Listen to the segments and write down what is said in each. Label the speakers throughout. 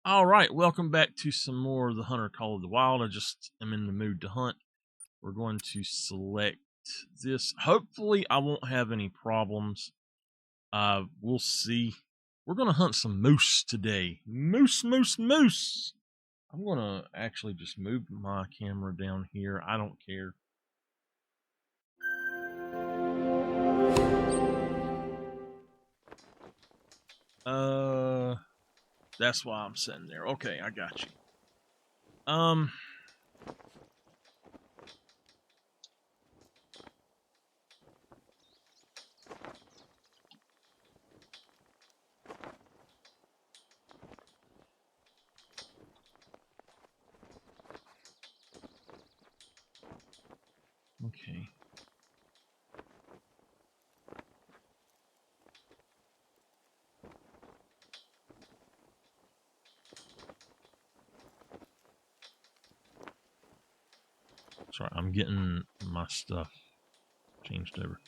Speaker 1: All right, welcome back to some more of the Hunter Call of the Wild. I just am in the mood to hunt. We're going to select this. Hopefully, I won't have any problems. We'll see. We're going to hunt some moose today. Moose, moose, moose. I'm going to actually just move my camera down here. I don't care. That's why I'm sitting there. Okay, I got you. Okay. Sorry, I'm getting my stuff changed over.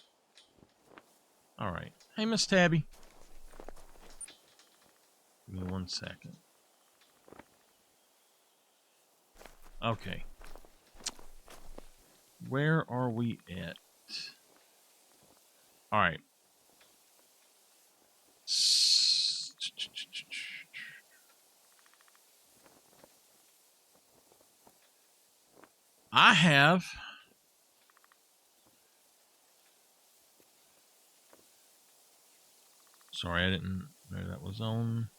Speaker 1: All right. Hey, Miss Tabby. Give me 1 second. Okay. Where are we at? All right. I have sorry, I didn't know that was on.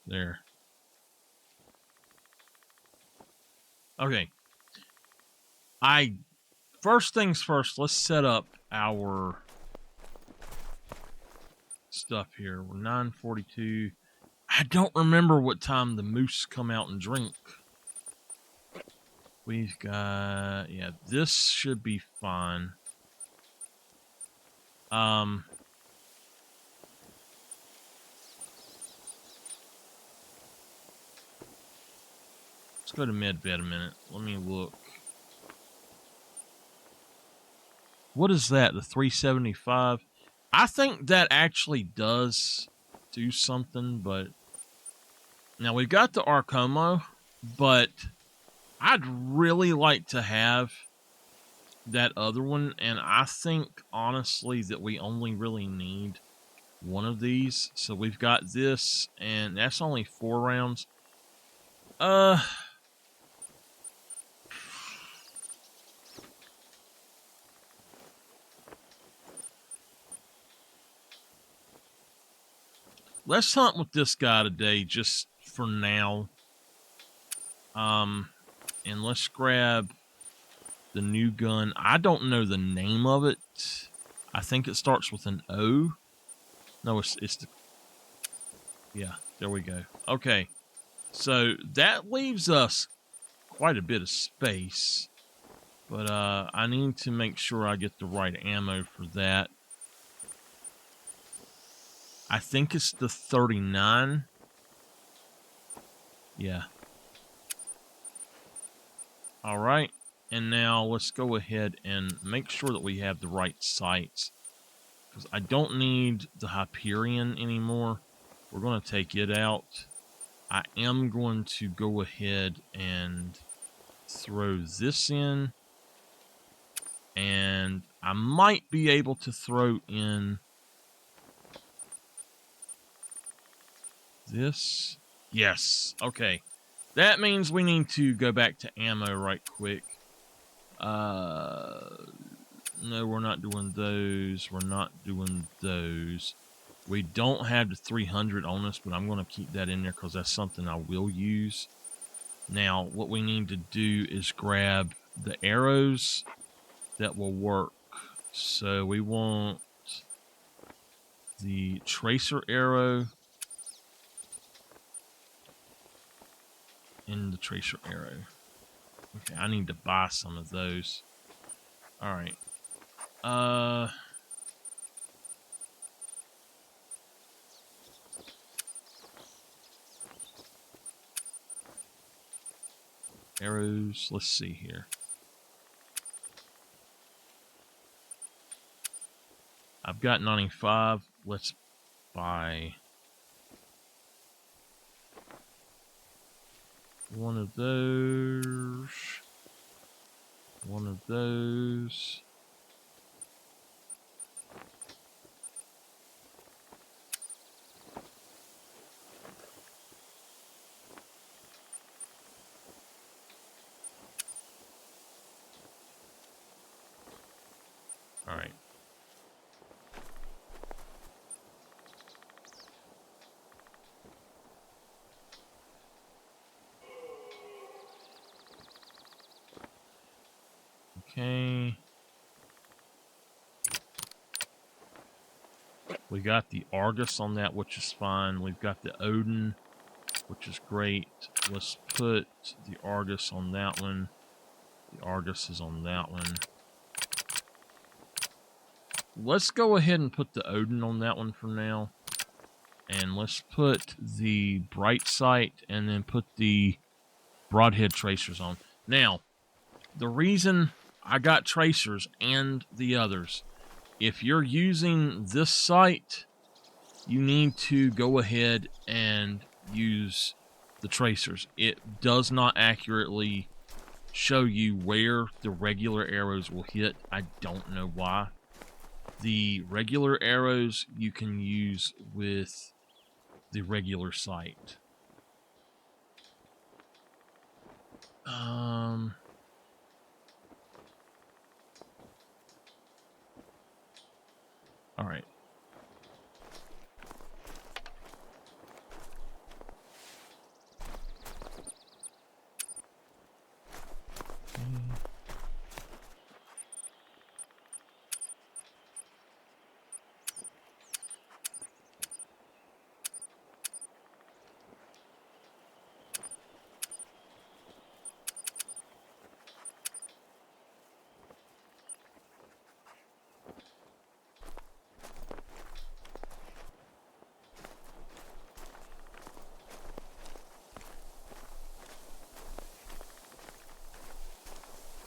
Speaker 1: There. Okay. First things first, let's set up our stuff here. We're 9:42. I don't remember what time the moose come out and drink. We've got, yeah, this should be fine. Let's go to med bed a minute. Let me look. What is that? The 375? I think that actually does do something, but now we've got the Arcomo, but I'd really like to have that other one, and I think honestly that we only really need one of these. So we've got this, and that's only 4 rounds. Let's hunt with this guy today, just for now. And let's grab the new gun. I don't know the name of it. I think it starts with an O. No, it's the... Yeah, there we go. Okay. So that leaves us quite a bit of space. But I need to make sure I get the right ammo for that. I think it's the 39. Yeah. All right. And now let's go ahead and make sure that we have the right sights. Because I don't need the Hyperion anymore. We're going to take it out. I am going to go ahead and throw this in. And I might be able to throw in this. Yes. Okay. That means we need to go back to ammo right quick. No, we're not doing those. We're not doing those. We don't have the 300 on us, but I'm going to keep that in there because that's something I will use. Now, what we need to do is grab the arrows that will work. So we want the tracer arrow and the tracer arrow. Okay, I need to buy some of those. All right. Arrows. Let's see here. I've got 95. Let's buy one of those. One of those. All right. Okay. We got the Argus on that, which is fine. We've got the Odin, which is great. Let's put the Argus on that one. The Argus is on that one. Let's go ahead and put the Odin on that one for now. And let's put the Bright Sight and then put the Broadhead Tracers on. Now, the reason I got Tracers and the others, if you're using this sight, you need to go ahead and use the Tracers. It does not accurately show you where the regular arrows will hit. I don't know why. The regular arrows you can use with the regular sight. All right.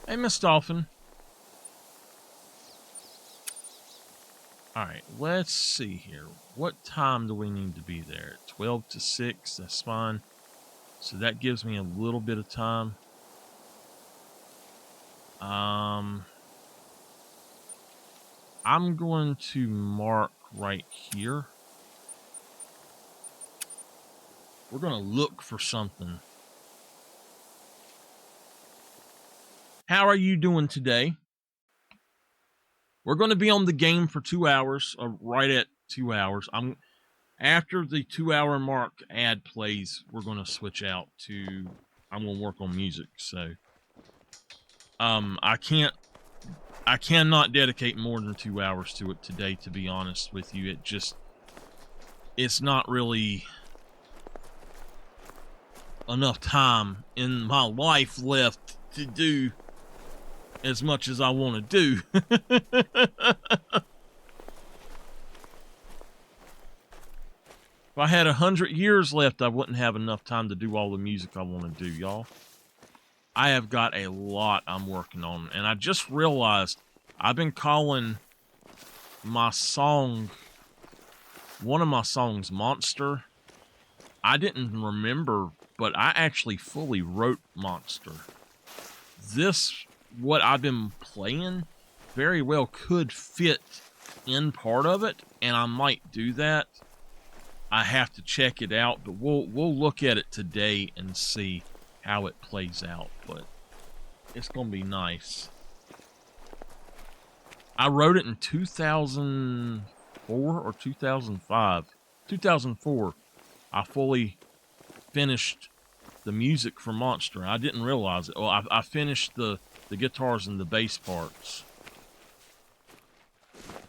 Speaker 1: Hey, Miss Dolphin. Alright, let's see here. What time do we need to be there? 12 to 6, that's fine. So that gives me a little bit of time. I'm going to mark right here. We're going to look for something. How are you doing today? We're going to be on the game for 2 hours, right at 2 hours. After the 2 hour mark ad plays, we're going to switch out to, I'm going to work on music. So, I cannot dedicate more than 2 hours to it today, to be honest with you. It's not really enough time in my life left to do as much as I want to do. If I had 100 years left, I wouldn't have enough time to do all the music I want to do, y'all. I have got a lot I'm working on, and I just realized I've been calling my song, one of my songs, Monster. I didn't remember, but I actually fully wrote Monster. What I've been playing, very well could fit in part of it, and I might do that. I have to check it out, but we'll look at it today and see how it plays out, but it's gonna be nice. I wrote it in 2004 or 2005. 2004. I fully finished the music for Monster. I didn't realize it. Oh, I finished the guitars and the bass parts.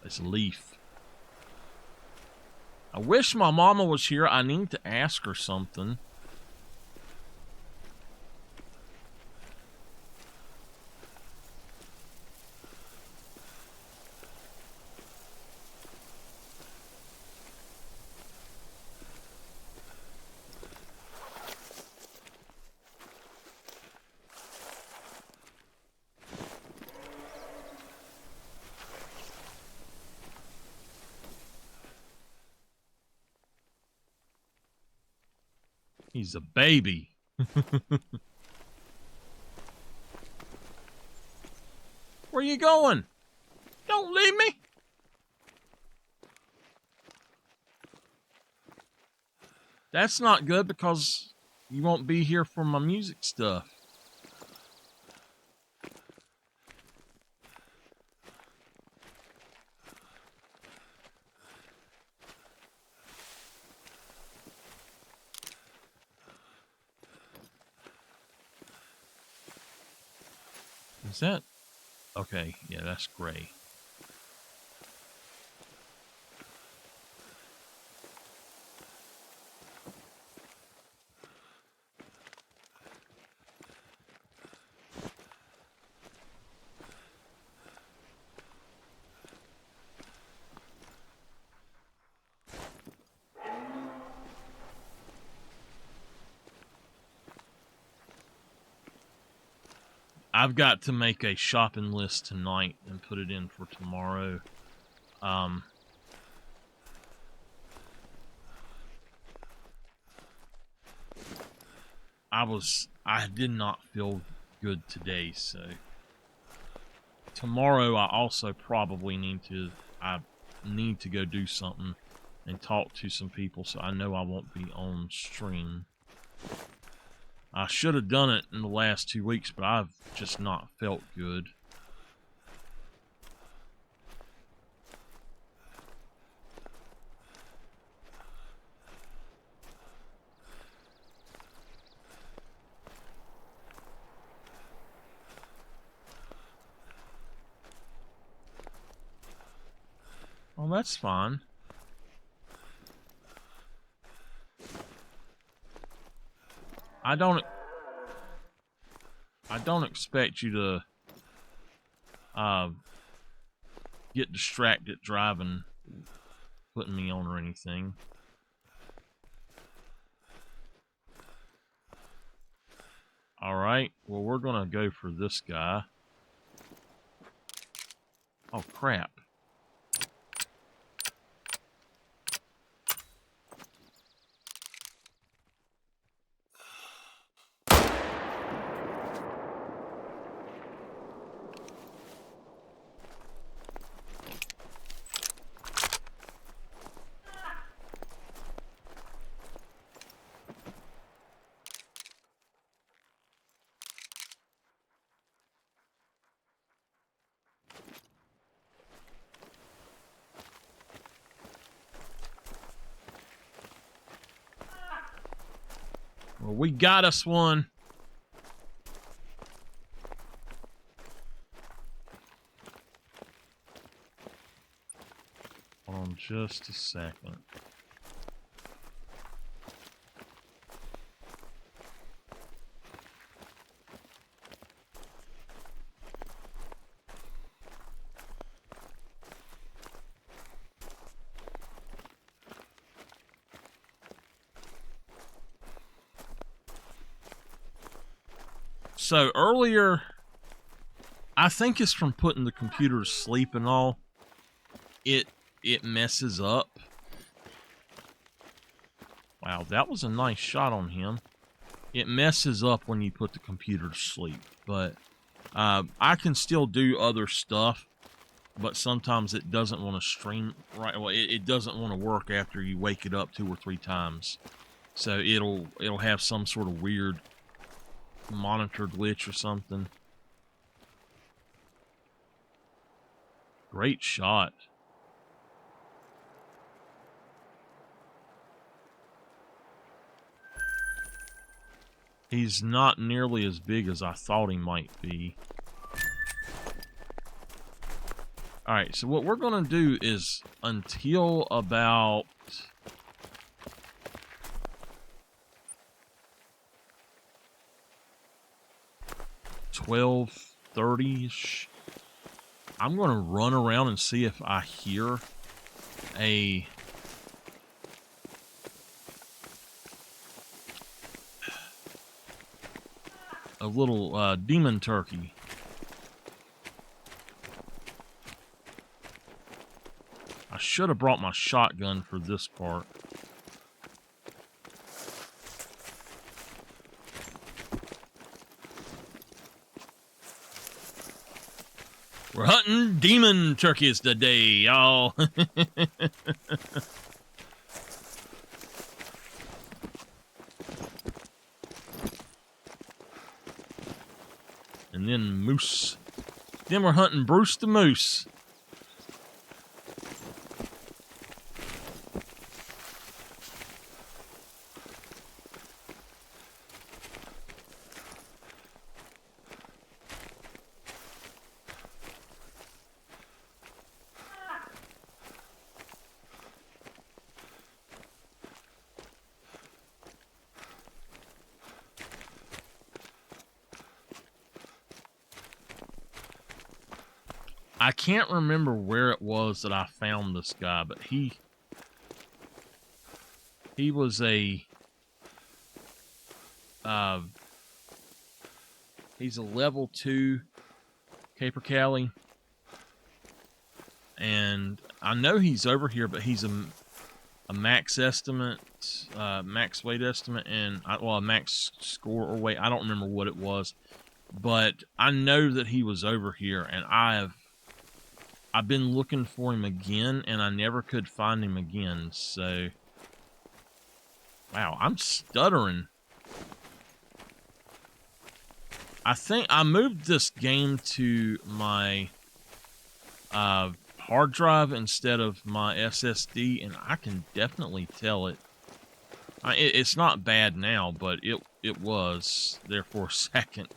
Speaker 1: It's Leaf. I wish my mama was here. I need to ask her something. He's a baby. Where you going? Don't leave me. That's not good because you won't be here for my music stuff. Is that? Okay, yeah, that's gray. I've got to make a shopping list tonight and put it in for tomorrow. I did not feel good today, so tomorrow I also probably need to go do something and talk to some people, so I know I won't be on stream. I should have done it in the last 2 weeks, but I've just not felt good. Well, that's fine. I don't expect you to get distracted driving, putting me on or anything. Alright, well, we're gonna go for this guy. Oh, crap. Well, we got us one. Hold on just a second. So earlier, I think it's from putting the computer to sleep and all. It messes up. Wow, that was a nice shot on him. It messes up when you put the computer to sleep, but I can still do other stuff, but sometimes it doesn't want to stream right. Well, it doesn't want to work after you wake it up 2 or 3 times. So it'll have some sort of weird monitor glitch or something. Great shot. He's not nearly as big as I thought he might be. Alright, so what we're going to do is until about 12:30-ish, I'm going to run around and see if I hear a little demon turkey. I should have brought my shotgun for this part. We're hunting demon turkeys today, y'all. And then moose. Then we're hunting Bruce the Moose. I can't remember where it was that I found this guy, but he was a he's a level 2 capercaillie, and I know he's over here, but he's a max estimate, max weight estimate, and a max score or weight. I don't remember what it was, but I know that he was over here, and I've been looking for him again, and I never could find him again. So, wow, I'm stuttering. I think I moved this game to my hard drive instead of my SSD, and I can definitely tell it. It's not bad now, but it was there for a second.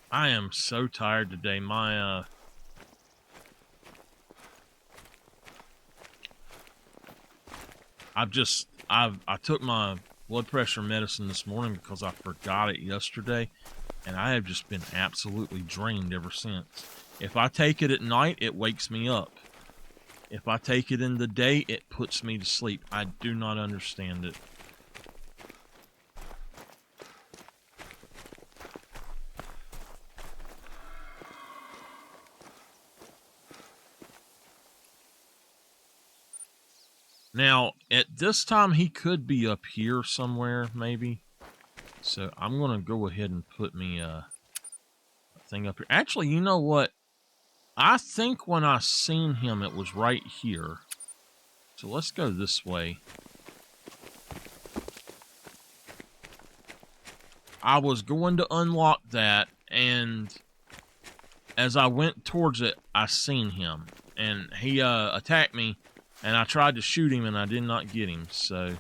Speaker 1: I am so tired today. My I took my blood pressure medicine this morning because I forgot it yesterday, and I have just been absolutely drained ever since. If I take it at night, it wakes me up. If I take it in the day, it puts me to sleep. I do not understand it. Now, at this time, he could be up here somewhere, maybe. So I'm going to go ahead and put me a thing up here. Actually, you know what? I think when I seen him, it was right here. So let's go this way. I was going to unlock that, and as I went towards it, I seen him. And he attacked me, and I tried to shoot him, and I did not get him, so...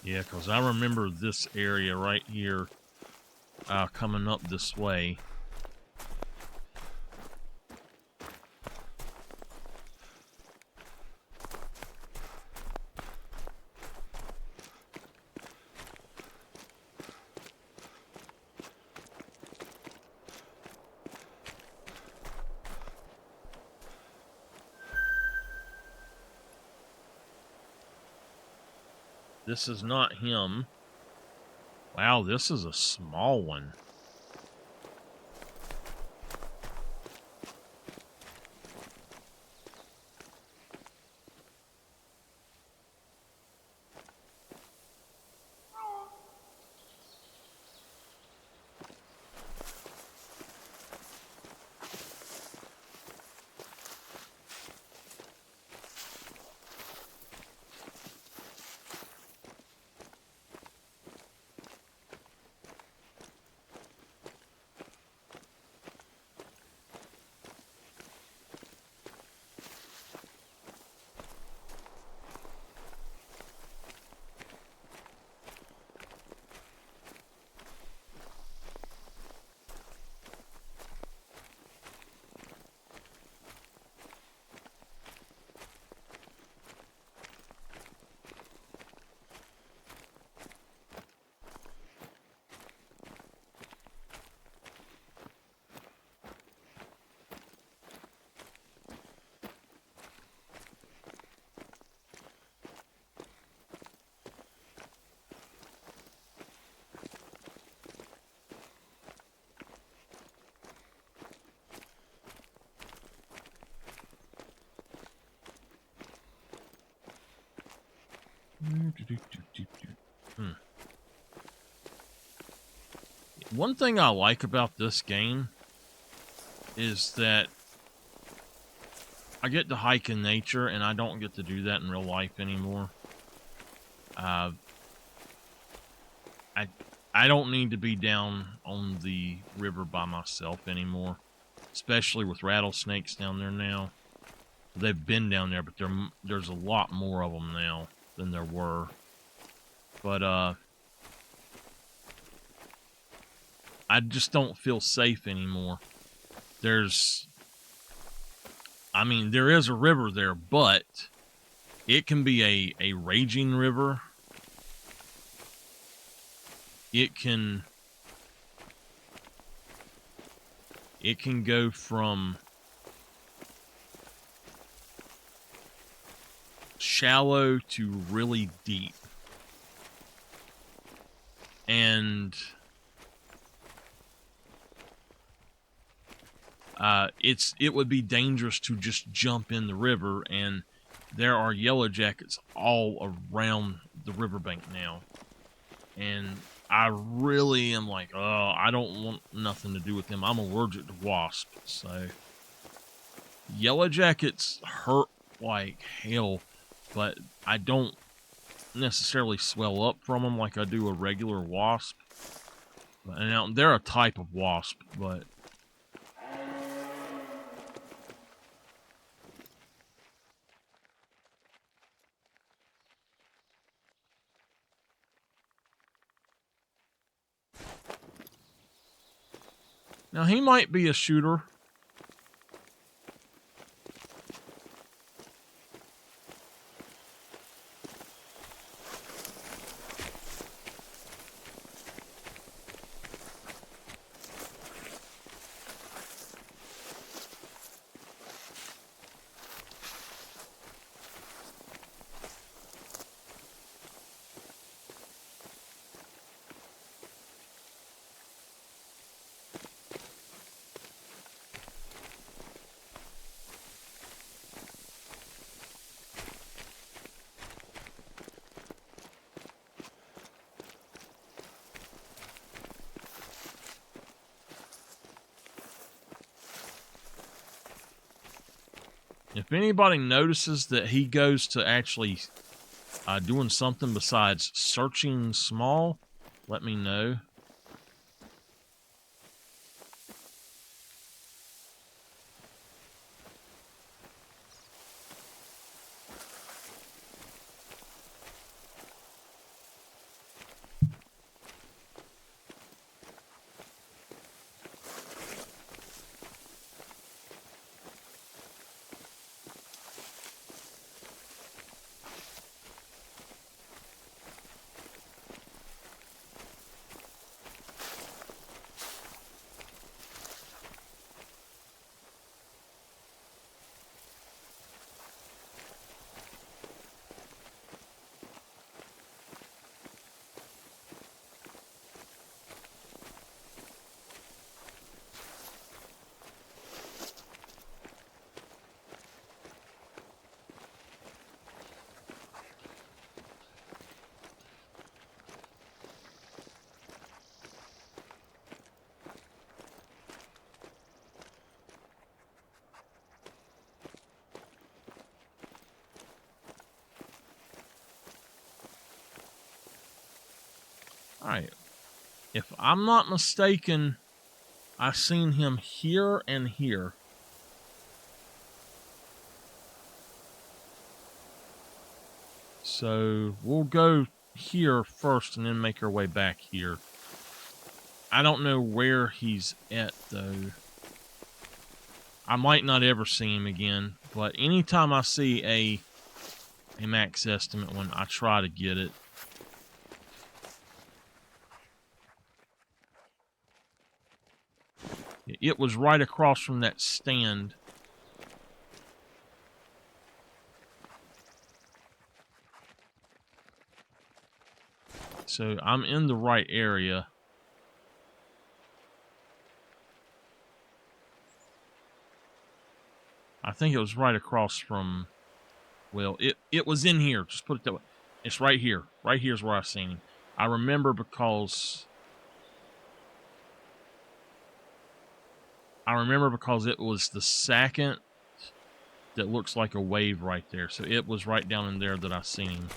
Speaker 1: Yeah, because I remember this area right here coming up this way. This is not him. Wow, this is a small one. One thing I like about this game is that I get to hike in nature, and I don't get to do that in real life anymore. I don't need to be down on the river by myself anymore, especially with rattlesnakes down there now. They've been down there, but there's a lot more of them now than there were. But I just don't feel safe anymore. There is a river there, but it can be a raging river. It can go from shallow to really deep. And it would be dangerous to just jump in the river, and there are yellow jackets all around the riverbank now. And I really am like, oh, I don't want nothing to do with them. I'm allergic to wasps, so yellow jackets hurt like hell, but I don't necessarily swell up from them like I do a regular wasp. And now they're a type of wasp, but now he might be a shooter. If anybody notices that he goes to actually doing something besides searching small, let me know. Alright. If I'm not mistaken, I've seen him here and here. So we'll go here first and then make our way back here. I don't know where he's at, though. I might not ever see him again, but anytime I see a max estimate one, I try to get it. It was right across from that stand. So I'm in the right area. I think it was right across from, well, it was in here. Just put it that way. It's right here. Right here's where I seen him. I remember because it was the second that looks like a wave right there. So it was right down in there that I seen him.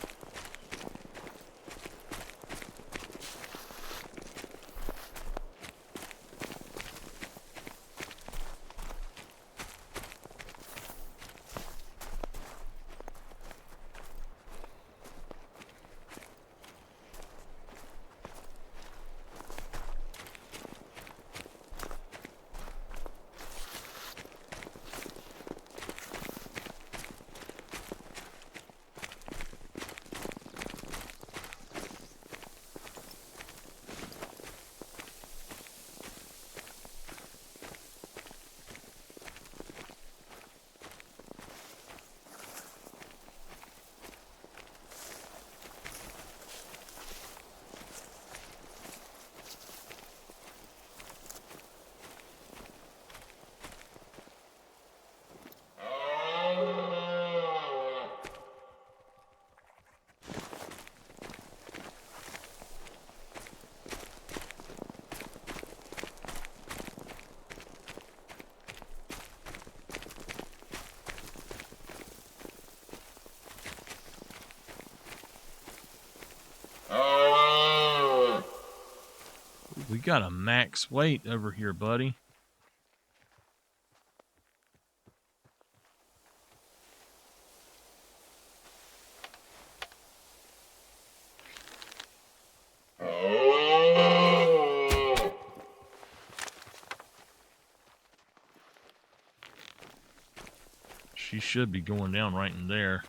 Speaker 1: We got a max weight over here, buddy. She should be going down right in there.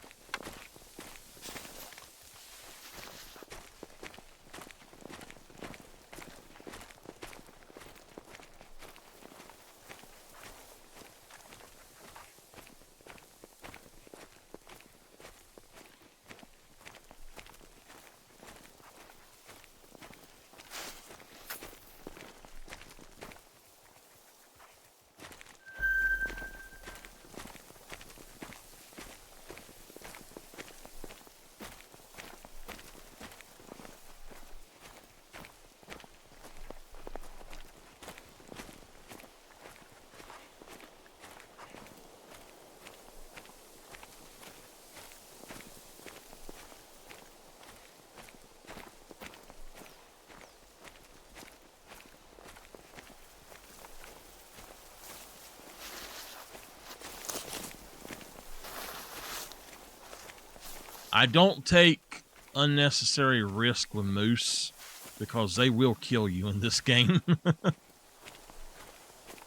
Speaker 1: I don't take unnecessary risk with moose because they will kill you in this game.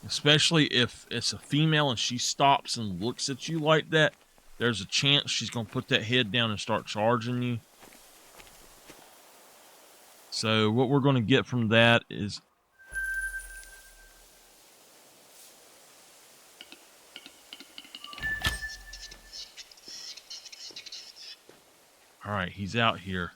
Speaker 1: Especially if it's a female and she stops and looks at you like that, there's a chance she's going to put that head down and start charging you. So what we're going to get from that is... Alright, he's out here.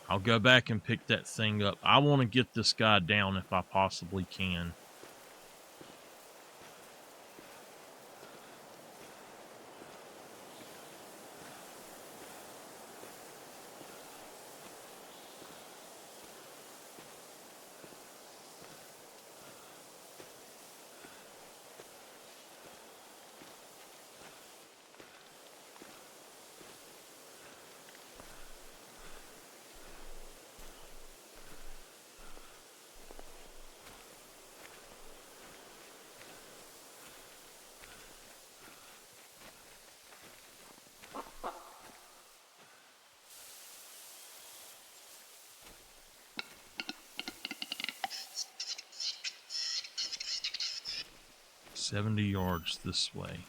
Speaker 1: I'll go back and pick that thing up. I want to get this guy down if I possibly can. $70 yards this way.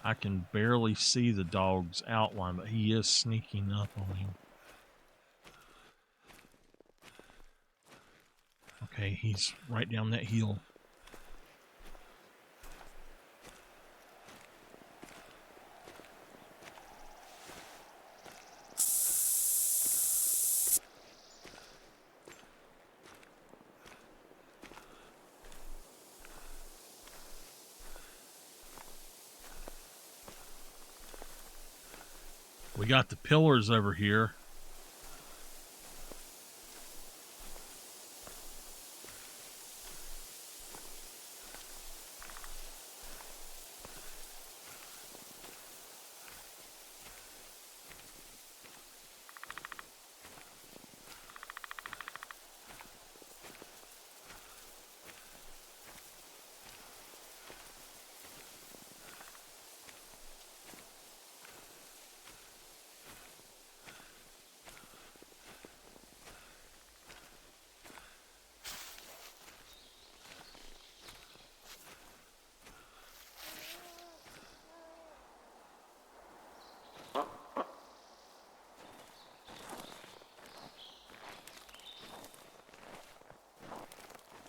Speaker 1: I can barely see the dog's outline, but he is sneaking up on him. Okay, he's right down that hill. We got the pillars over here.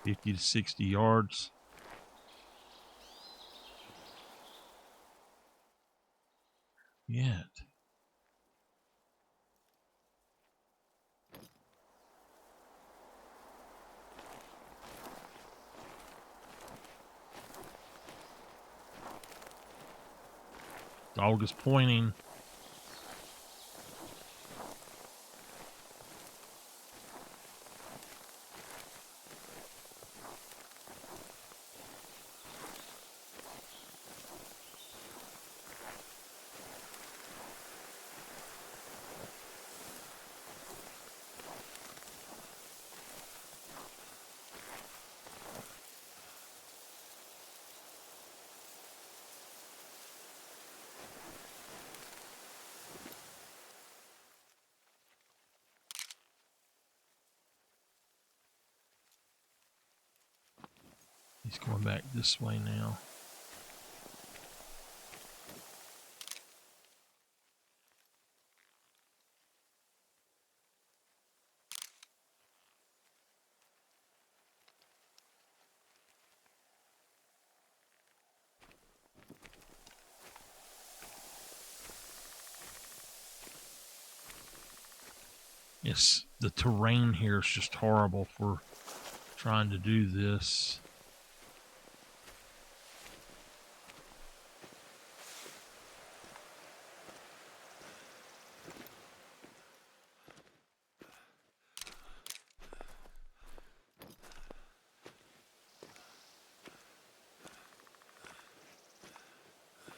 Speaker 1: $50 to $60 yards. Yet. Dog is pointing. He's going back this way now. Yes, the terrain here is just horrible for trying to do this.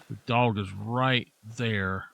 Speaker 1: The dog is right there.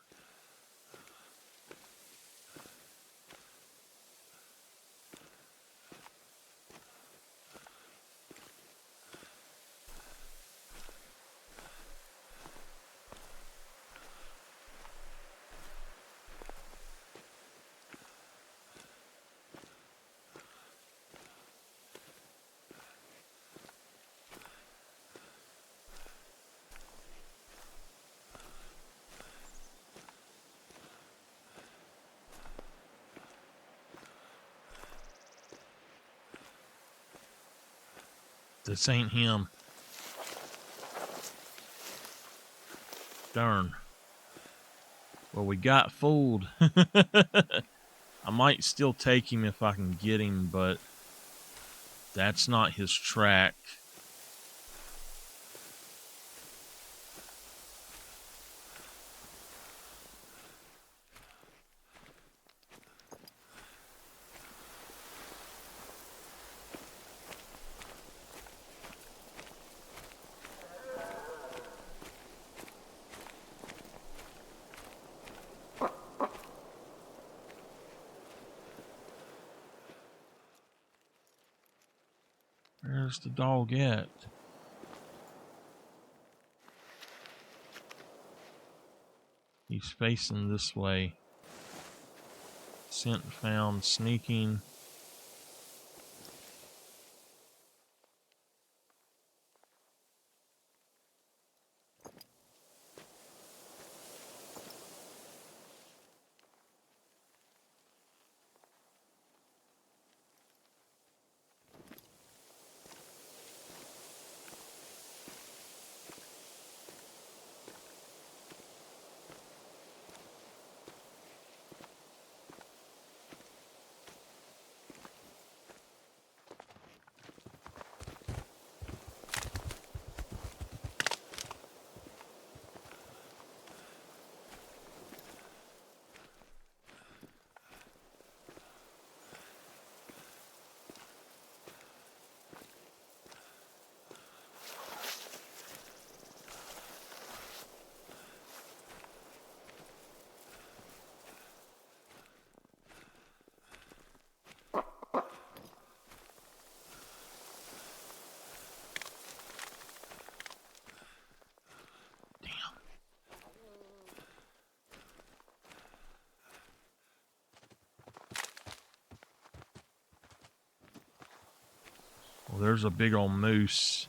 Speaker 1: This ain't him. Darn. Well, we got fooled. I might still take him if I can get him, but that's not his track. Where's the dog at? He's facing this way. Scent found, sneaking. Well, there's a big old moose.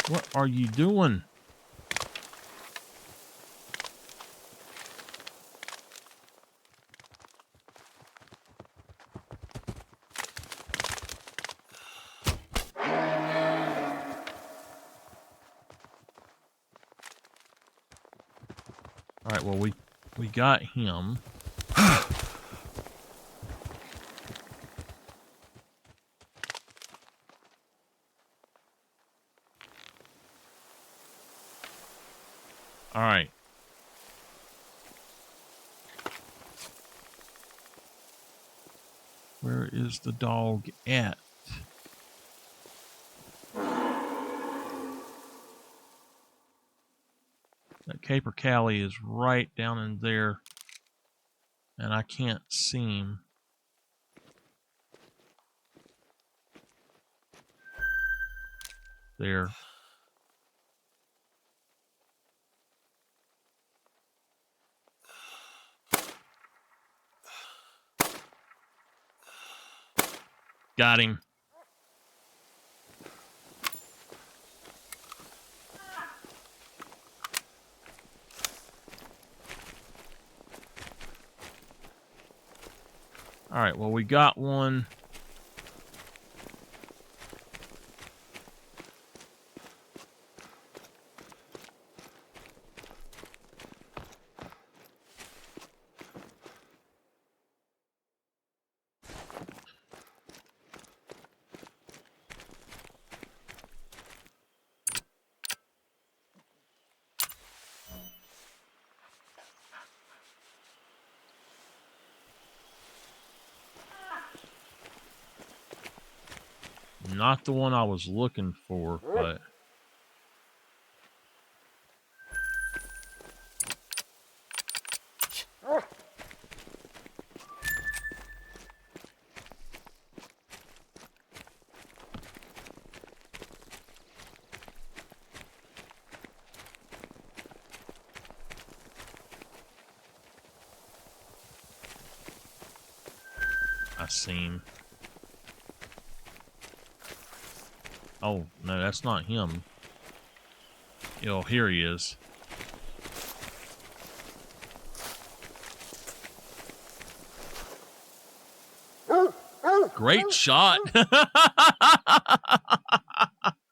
Speaker 1: What are you doing? All right, well, we got him. All right. Where is the dog at? That caper Callie is right down in there, and I can't see him. There. Got him. All right, well, we got one. Not the one I was looking for, but... I see him. Oh, no, that's not him. Oh, here he is. Great shot.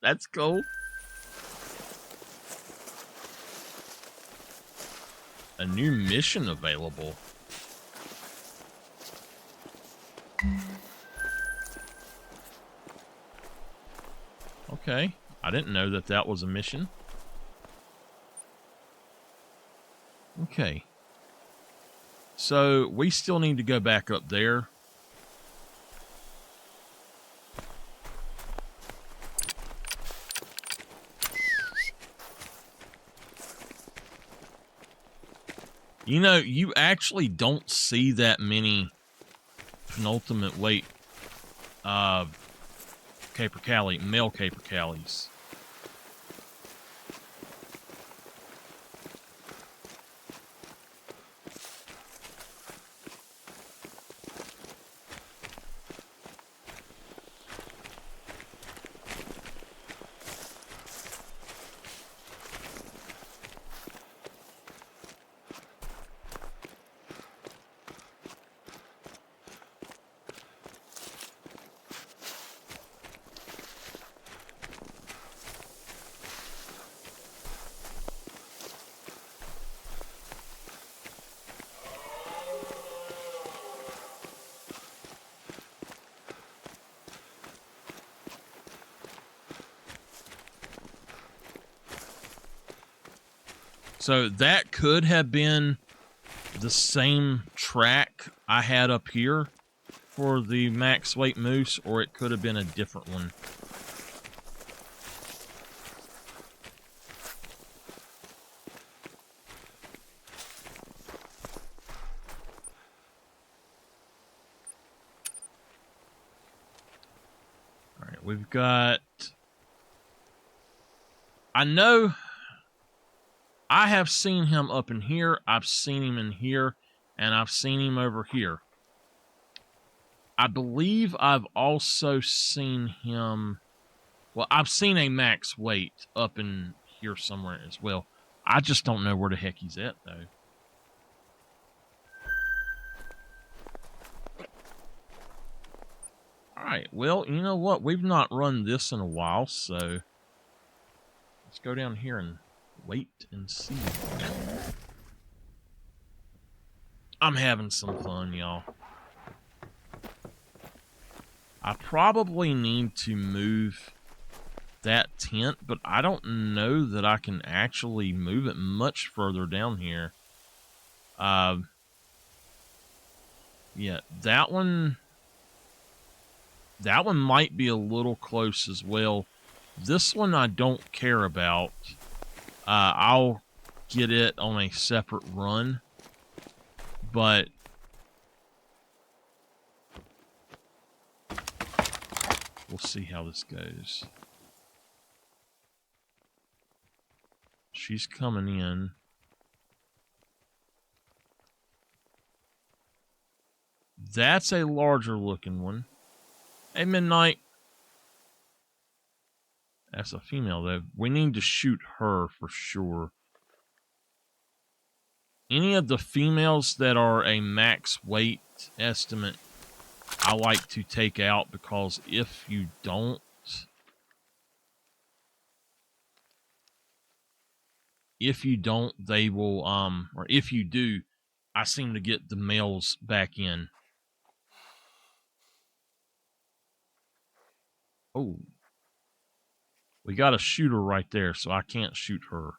Speaker 1: That's cool. A new mission available. Okay. I didn't know that that was a mission. Okay. So, we still need to go back up there. You know, you actually don't see that many penultimate weight capercaillie, male capercaillies. So that could have been the same track I had up here for the max weight moose, or it could have been a different one. All right, we've got... I know I have seen him up in here, I've seen him in here, and I've seen him over here. I believe I've also seen him... Well, I've seen a max weight up in here somewhere as well. I just don't know where the heck he's at, though. Alright, well, you know what? We've not run this in a while, so... Let's go down here and wait and see. I'm having some fun, y'all. I probably need to move that tent, but I don't know that I can actually move it much further down here. Yeah, that one might be a little close as well. This one I don't care about. I'll get it on a separate run, but we'll see how this goes. She's coming in. That's a larger looking one. Hey, Midnight. That's a female, though. We need to shoot her for sure. Any of the females that are a max weight estimate, I like to take out, because if you don't, they will, or if you do, I seem to get the males back in. Oh. We got a shooter right there, so I can't shoot her.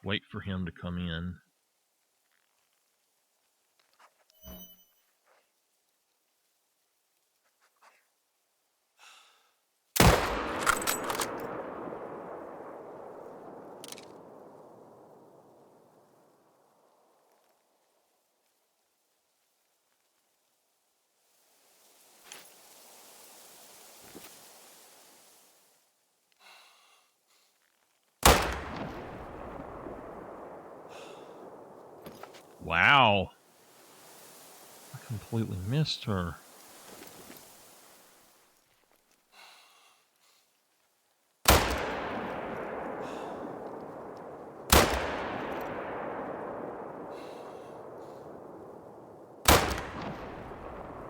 Speaker 1: Wait for him to come in. Wow. I completely missed her.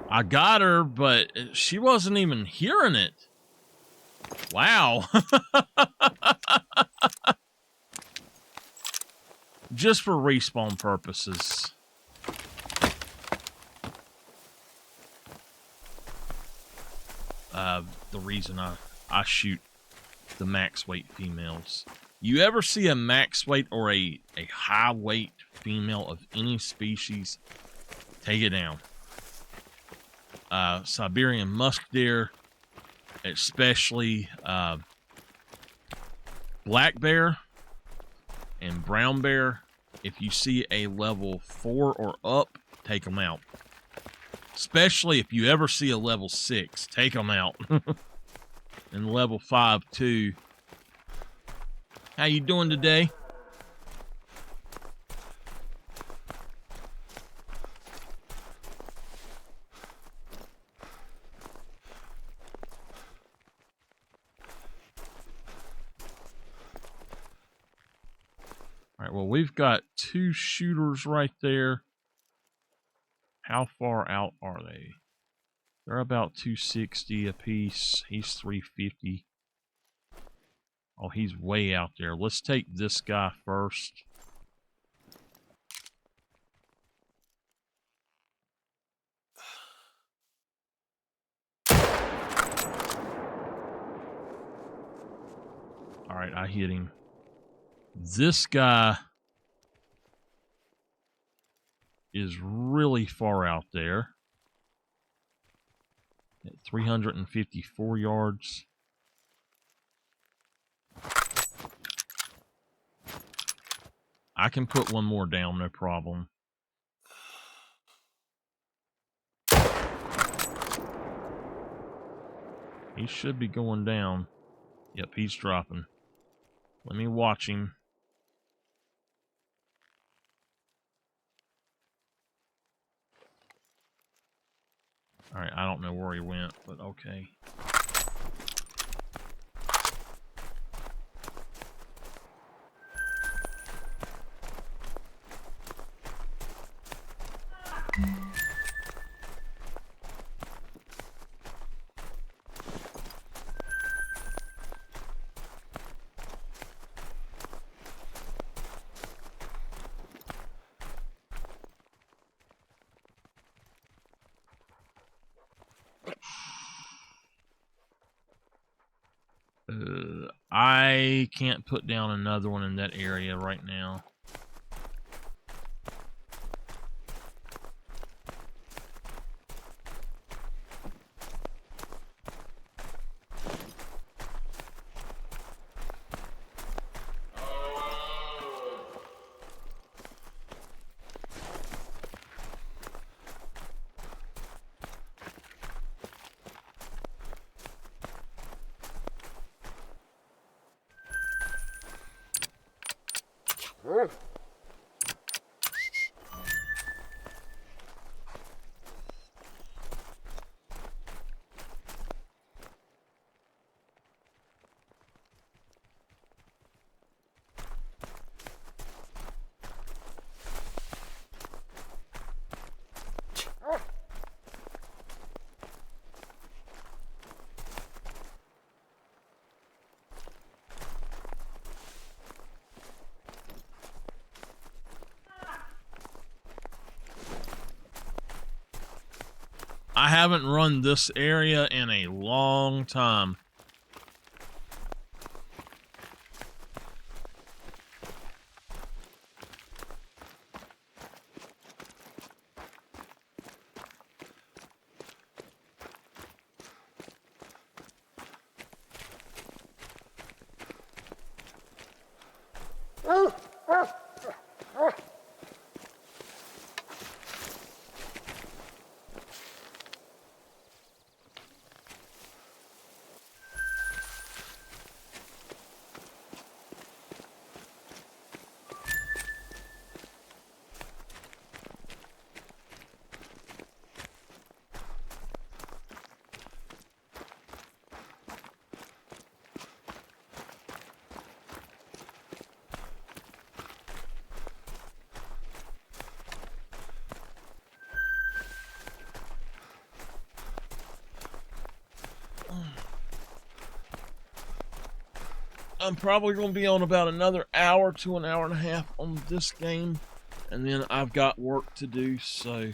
Speaker 1: I got her, but she wasn't even hearing it. Wow. Just for respawn purposes. The reason I shoot the max weight females. You ever see a max weight or a high weight female of any species, take it down. Siberian musk deer, especially black bear and brown bear. If you see a level 4 or up, take them out. Especially if you ever see a level 6, take them out. And level 5 too. How you doing today? All right, well, we've got 2 shooters right there. How far out are they? They're about 260 apiece. He's 350. Oh, he's way out there. Let's take this guy first. All right, I hit him. This guy is really far out there. At 354 yards. I can put one more down, no problem. He should be going down. Yep, he's dropping. Let me watch him. All right, I don't know where he went, but okay. I can't put down another one in that area right now. I haven't run this area in a long time. I'm probably going to be on about another hour to an hour and a half on this game, and then I've got work to do, so...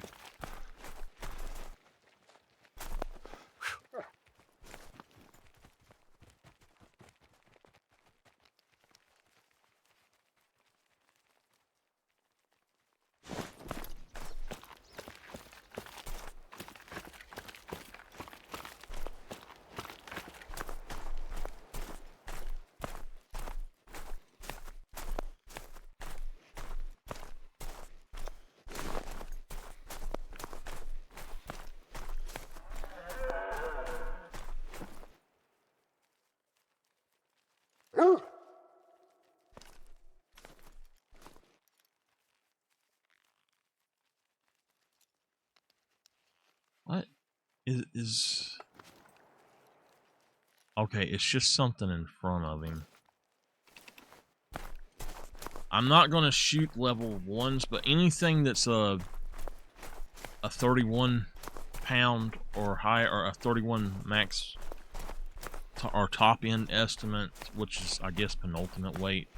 Speaker 1: What is... Okay, it's just something in front of him. I'm not going to shoot level 1s, but anything that's a 31 pound or higher, or a 31 max or top end estimate, which is, I guess, penultimate weight.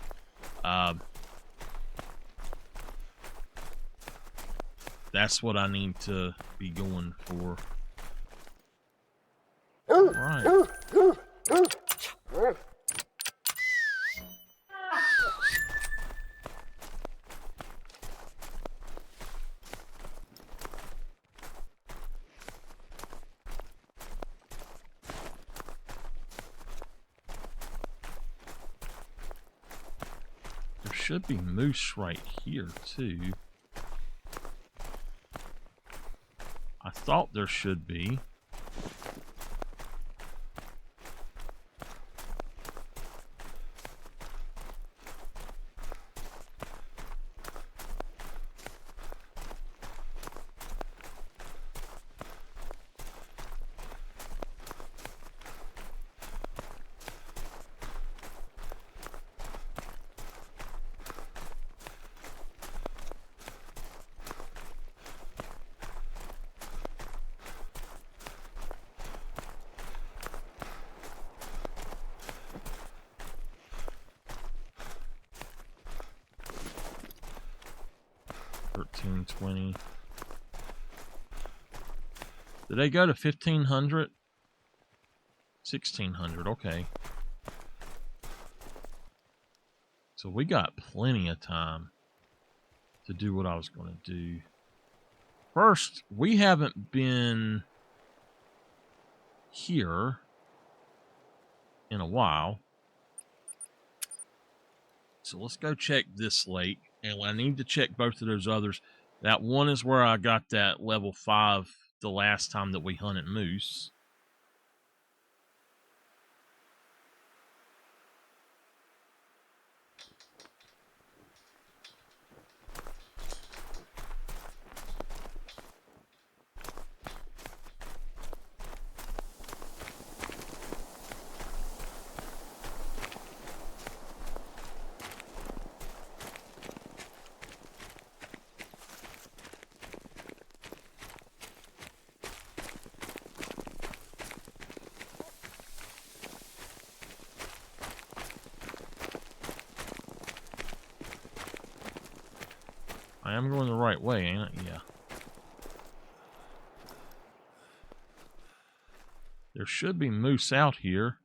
Speaker 1: That's what I need to be going for. Right. There should be moose right here, too. I thought there should be. $13.20. Did they go to 1,500? 1,600, okay. So we got plenty of time to do what I was going to do. First, we haven't been here in a while. So let's go check this lake. And I need to check both of those others. That one is where I got that level 5 the last time that we hunted moose. I am going the right way, ain't it? Yeah. There should be moose out here.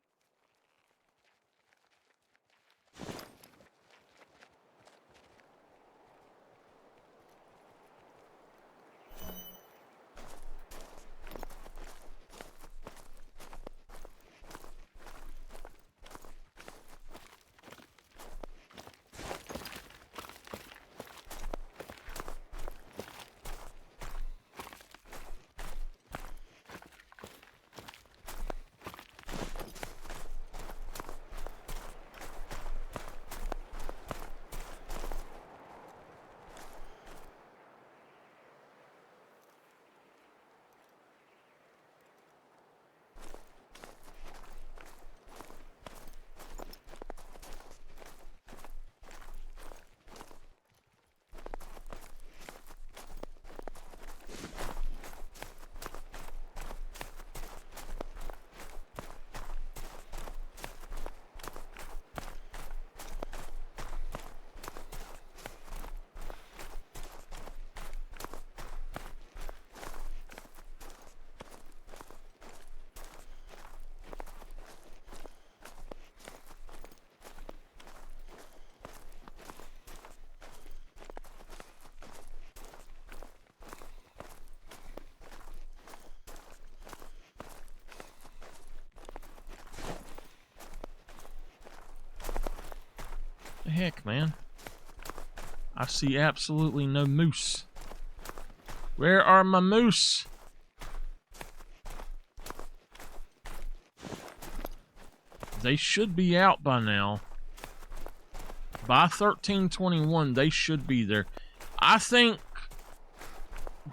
Speaker 1: heck, man? I see absolutely no moose. Where are my moose? They should be out by now. By 13:21, they should be there. I think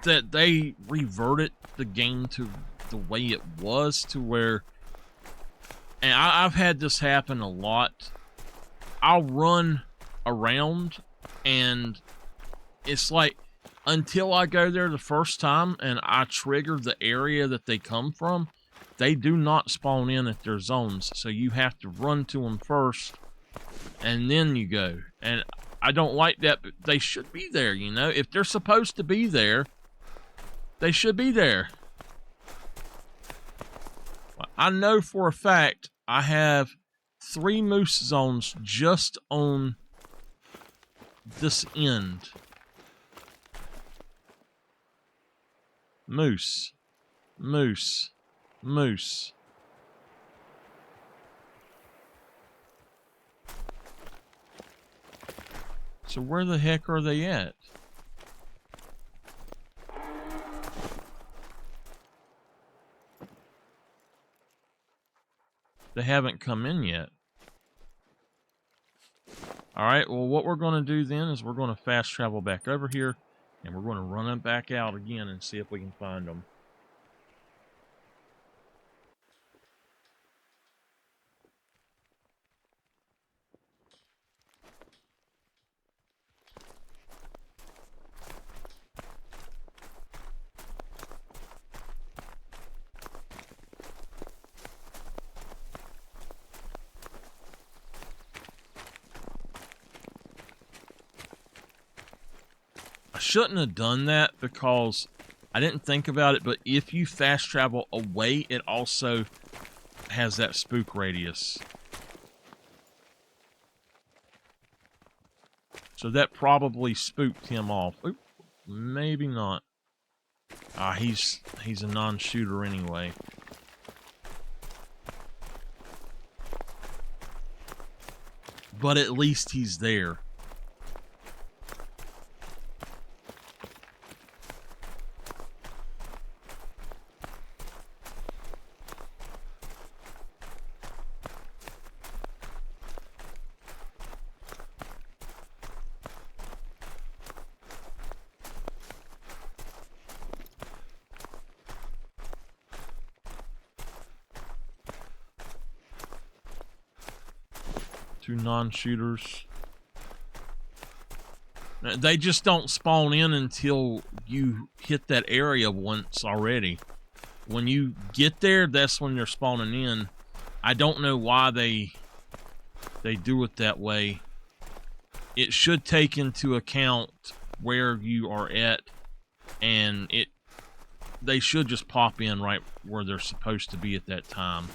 Speaker 1: that they reverted the game to the way it was, to where, and I've had this happen a lot. I'll run around and it's like, until I go there the first time and I trigger the area that they come from, they do not spawn in at their zones. So you have to run to them first and then you go. And I don't like that, but they should be there, you know? If they're supposed to be there, they should be there. I know for a fact I have 3 moose zones just on this end. Moose. Moose. Moose. So where the heck are they at? They haven't come in yet. Alright, well, what we're going to do then is we're going to fast travel back over here, and we're going to run them back out again and see if we can find them. I shouldn't have done that because I didn't think about it, but if you fast travel away, it also has that spook radius. So that probably spooked him off. Oop, maybe not. Ah, he's a non-shooter anyway. But at least he's there. Two non-shooters. They just don't spawn in until you hit that area once already. When you get there, that's when they're spawning in. I don't know why they do it that way. It should take into account where you are at, and they should just pop in right where they're supposed to be at that time.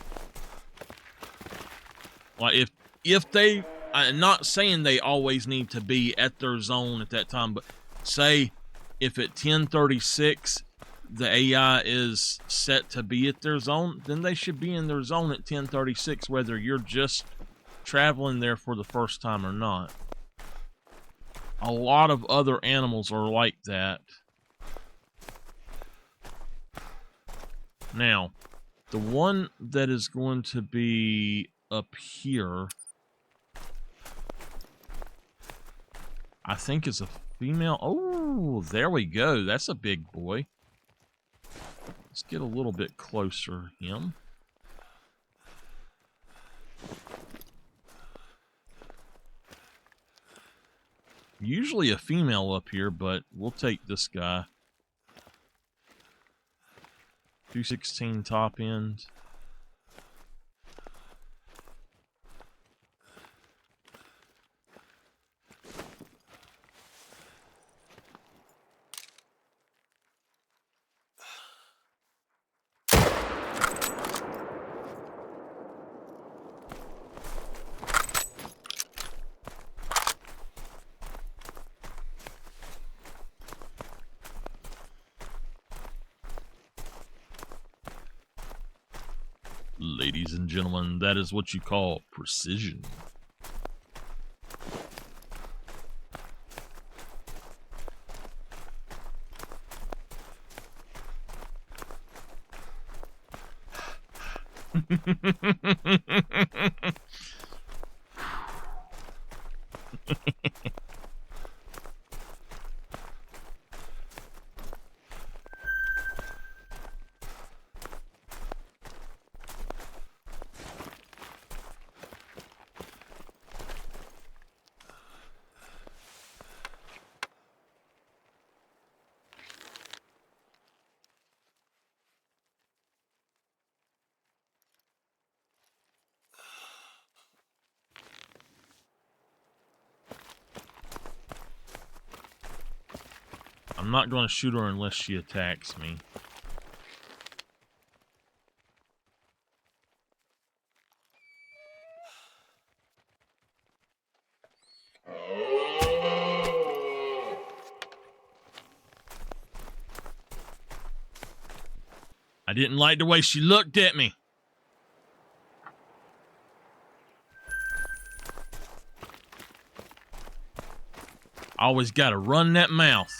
Speaker 1: Like if they, I'm not saying they always need to be at their zone at that time, but say if at 10:36 the AI is set to be at their zone, then they should be in their zone at 10:36, whether you're just traveling there for the first time or not. A lot of other animals are like that. Now, the one that is going to be up here, I think is a female. Oh, there we go. That's a big boy. Let's get a little bit closer to him. Usually a female up here, but we'll take this guy. 216 top end. Ladies and gentlemen, that is what you call precision. I'm not going to shoot her unless she attacks me. I didn't like the way she looked at me. Always got to run that mouth.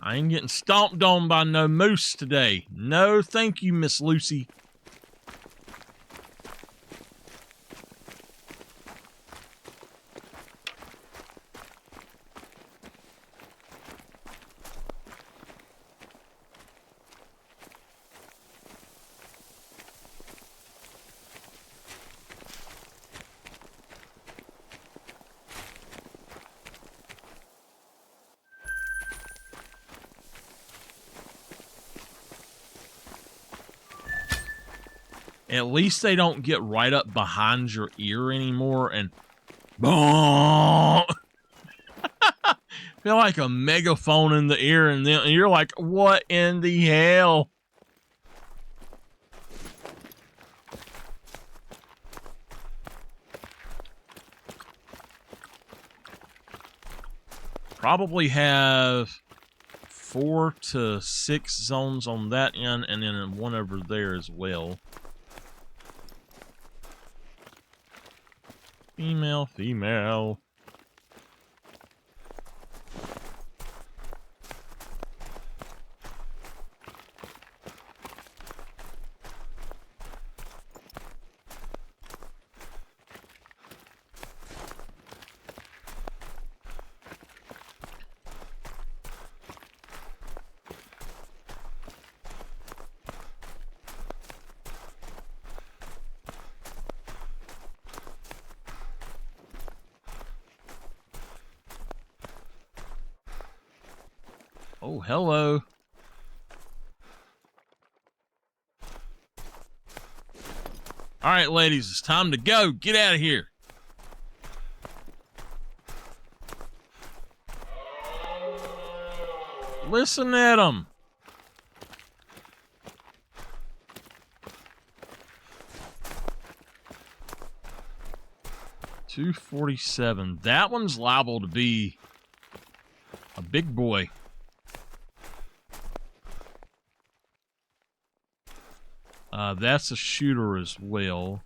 Speaker 1: I ain't getting stomped on by no moose today. No, thank you, Miss Lucy. At least they don't get right up behind your ear anymore and feel like a megaphone in the ear, and then you're like, what in the hell? Probably have 4 to 6 zones on that end, and then one over there as well. Female, female. Oh, hello. All right, ladies, it's time to go. Get out of here. Listen at them. $247. That one's liable to be a big boy. That's a shooter as well.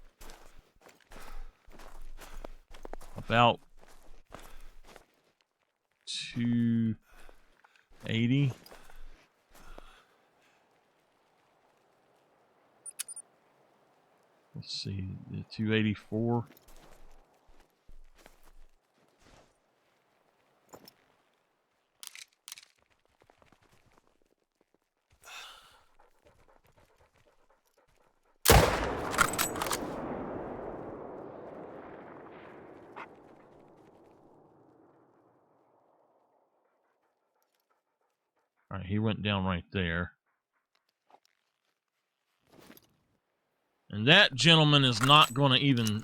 Speaker 1: About 280. Let's see, the 284. All right, he went down right there. And that gentleman is not going to even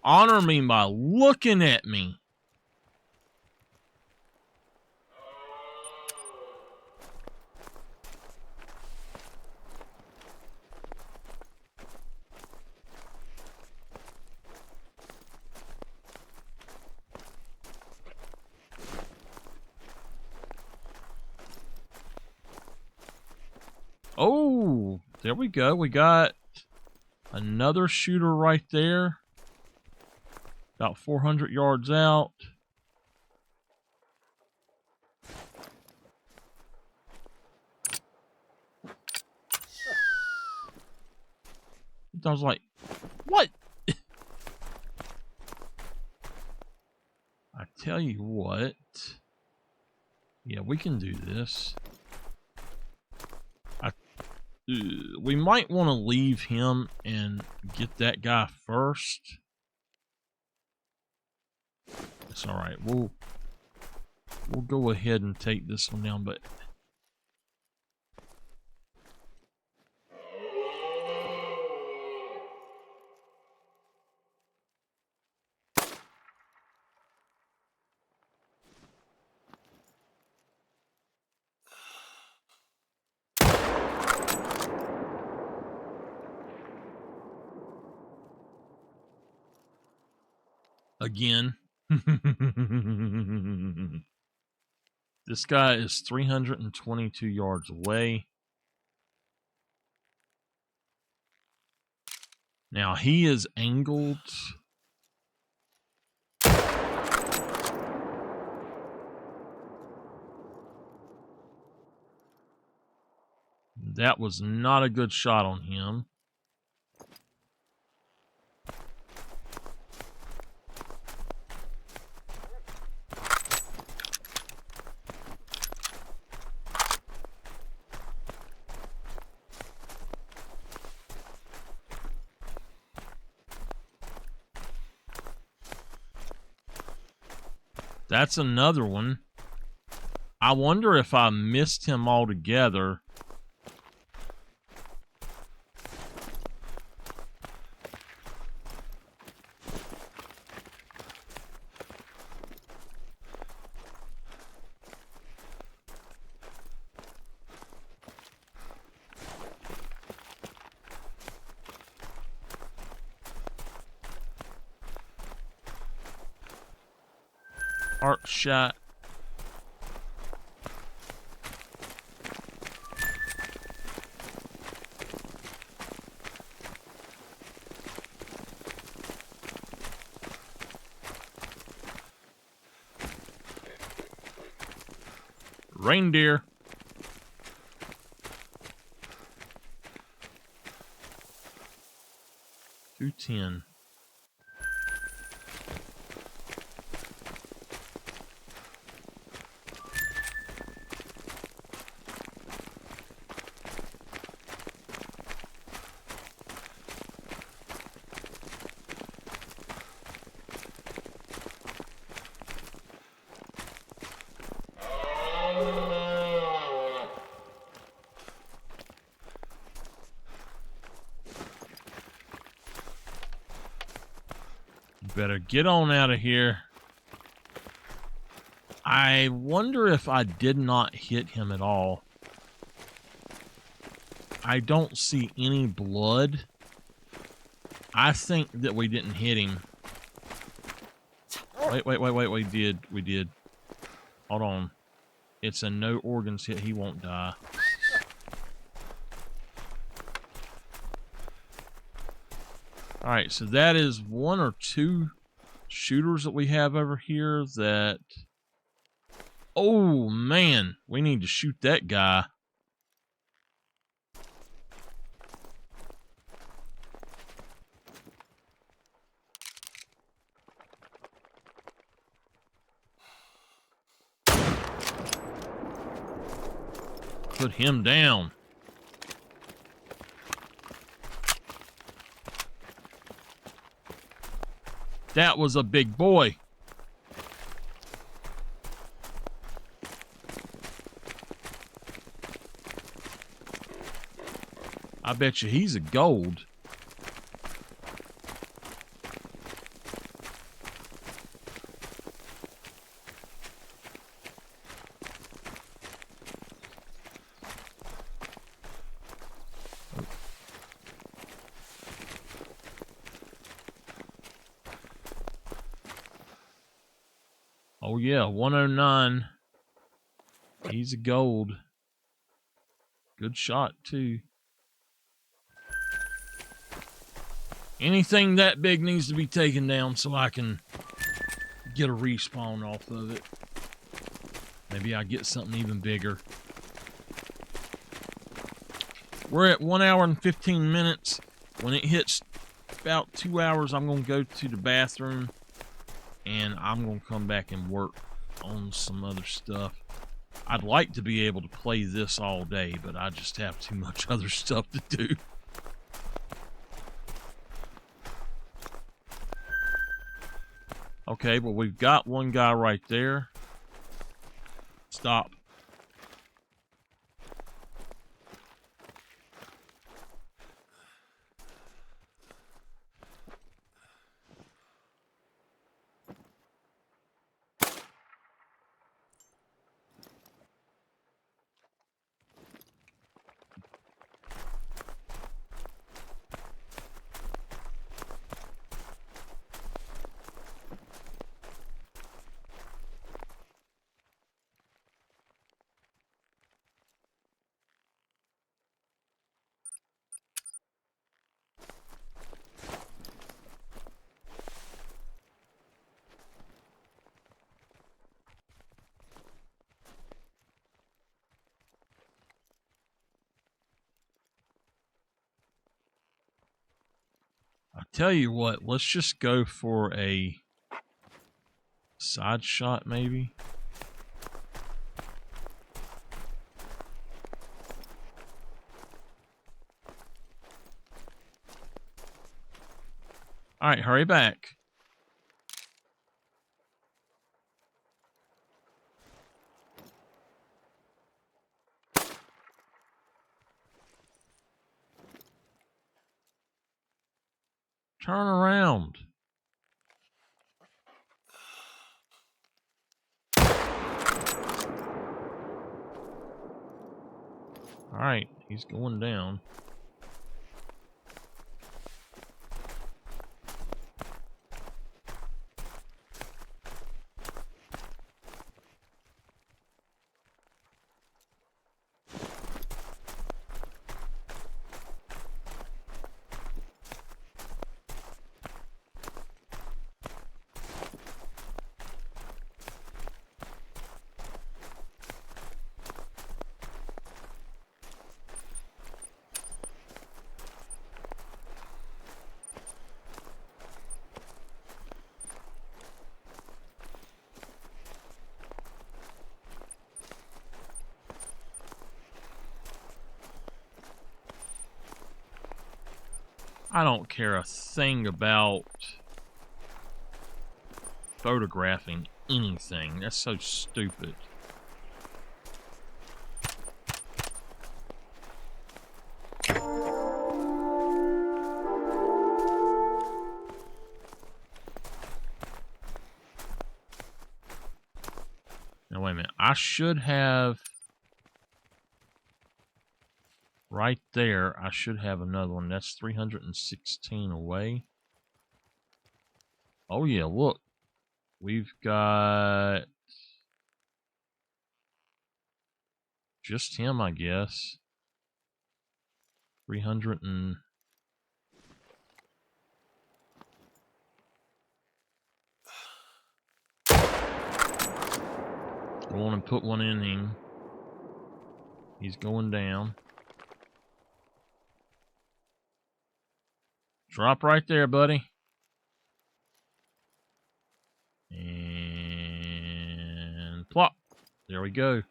Speaker 1: honor me by looking at me. Oh, there we go. We got another shooter right there. About 400 yards out. I was like, what? I tell you what. Yeah, we can do this. We might want to leave him and get that guy first. It's all right. We'll go ahead and take this one down, but again, this guy is 322 yards away. Now he is angled. That was not a good shot on him. That's another one. I wonder if I missed him altogether. Arc shot. Reindeer. $210. Better get on out of here. I wonder if I did not hit him at all. I don't see any blood. I think that we didn't hit him. Wait, we did. Hold on. It's a no organs hit. He won't die. Alright, so that is one or two shooters that we have over here that... Oh, man. We need to shoot that guy. Put him down. That was a big boy. I bet you he's a gold. Oh yeah, 109. He's a gold. Good shot too. Anything that big needs to be taken down so I can get a respawn off of it. Maybe I get something even bigger. We're at 1 hour and 15 minutes. when it hits about 2 hours, I'm going to go to the bathroom and I'm going to come back and work on some other stuff. I'd like to be able to play this all day, but I just have too much other stuff to do. Okay, well, we've got one guy right there. Stop. I tell you what, let's just go for a side shot, maybe. All right, hurry back. Turn around. All right, he's going down. I don't care a thing about photographing anything. That's so stupid. Now, wait a minute. I should have... Right there, I should have another one. That's 316 away. Oh, yeah, look. We've got... just him, I guess. 300 and... Go on and put one in him. He's going down. Drop right there, buddy. And plop. There we go.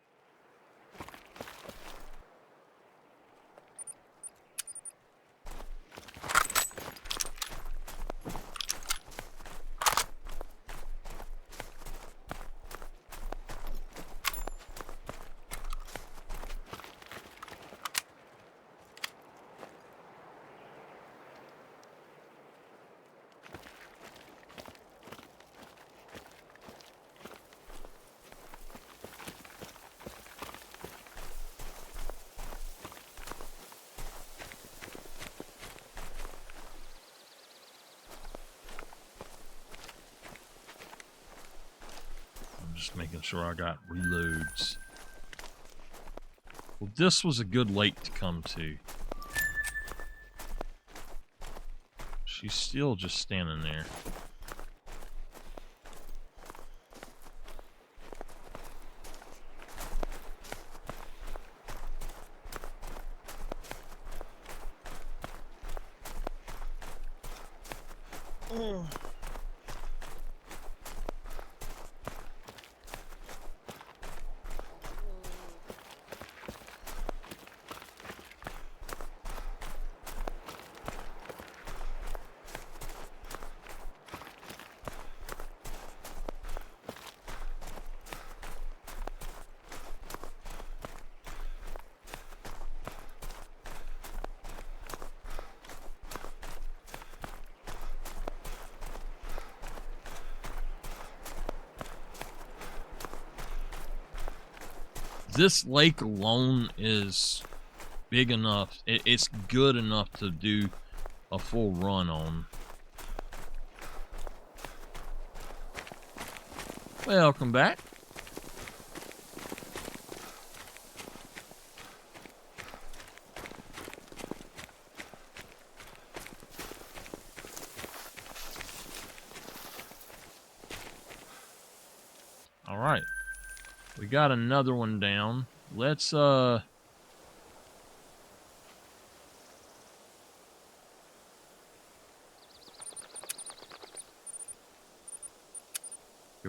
Speaker 1: Just making sure I got reloads. Well, this was a good lake to come to. She's still just standing there. This lake alone is big enough. It's good enough to do a full run on. Welcome back. All right. We got another one down. Let's go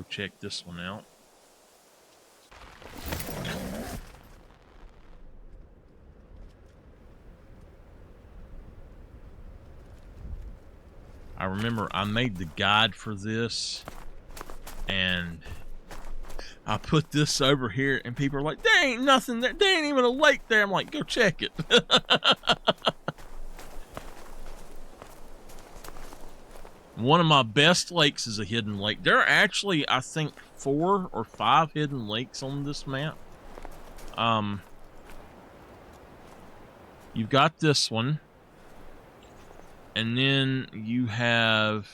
Speaker 1: check this one out. I remember I made the guide for this, and I put this over here, and people are like, there ain't nothing there. There ain't even a lake there. I'm like, go check it. One of my best lakes is a hidden lake. There are actually, I think, 4 or 5 hidden lakes on this map. You've got this one. And then you have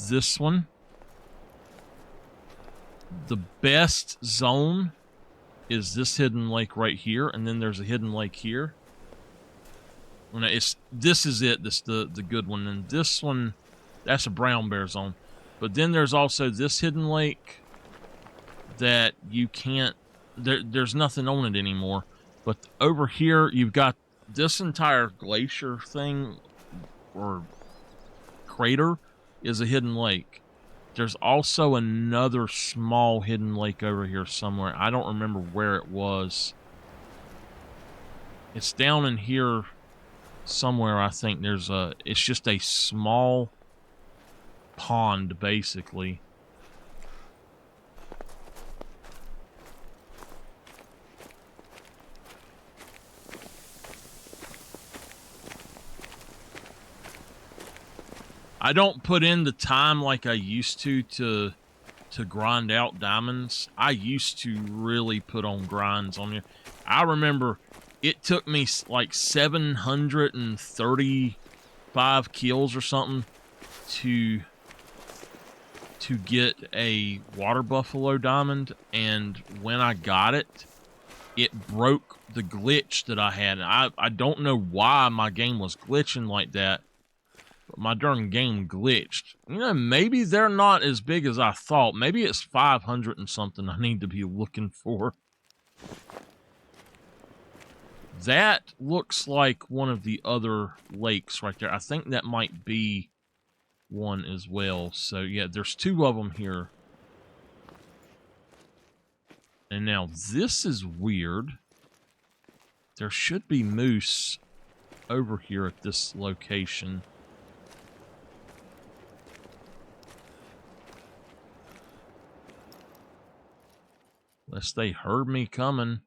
Speaker 1: this one. The best zone is this hidden lake right here, and then there's a hidden lake here. This is it. This the good one, and this one, that's a brown bear zone. But then there's also this hidden lake that you can't. There's nothing on it anymore. But over here, you've got this entire glacier thing, or crater, is a hidden lake. There's also another small hidden lake over here somewhere. I don't remember where it was. It's down in here somewhere, I think. It's just a small pond, basically. I don't put in the time like I used to grind out diamonds. I used to really put on grinds on here. I remember it took me like 735 kills or something to get a water buffalo diamond, and when I got it, it broke the glitch that I had. I don't know why my game was glitching like that. My darn game glitched. You know, maybe they're not as big as I thought. Maybe it's 500 and something I need to be looking for. That looks like one of the other lakes right there. I think that might be one as well. So, yeah, there's 2 of them here. And now this is weird. There should be moose over here at this location. Unless they heard me coming.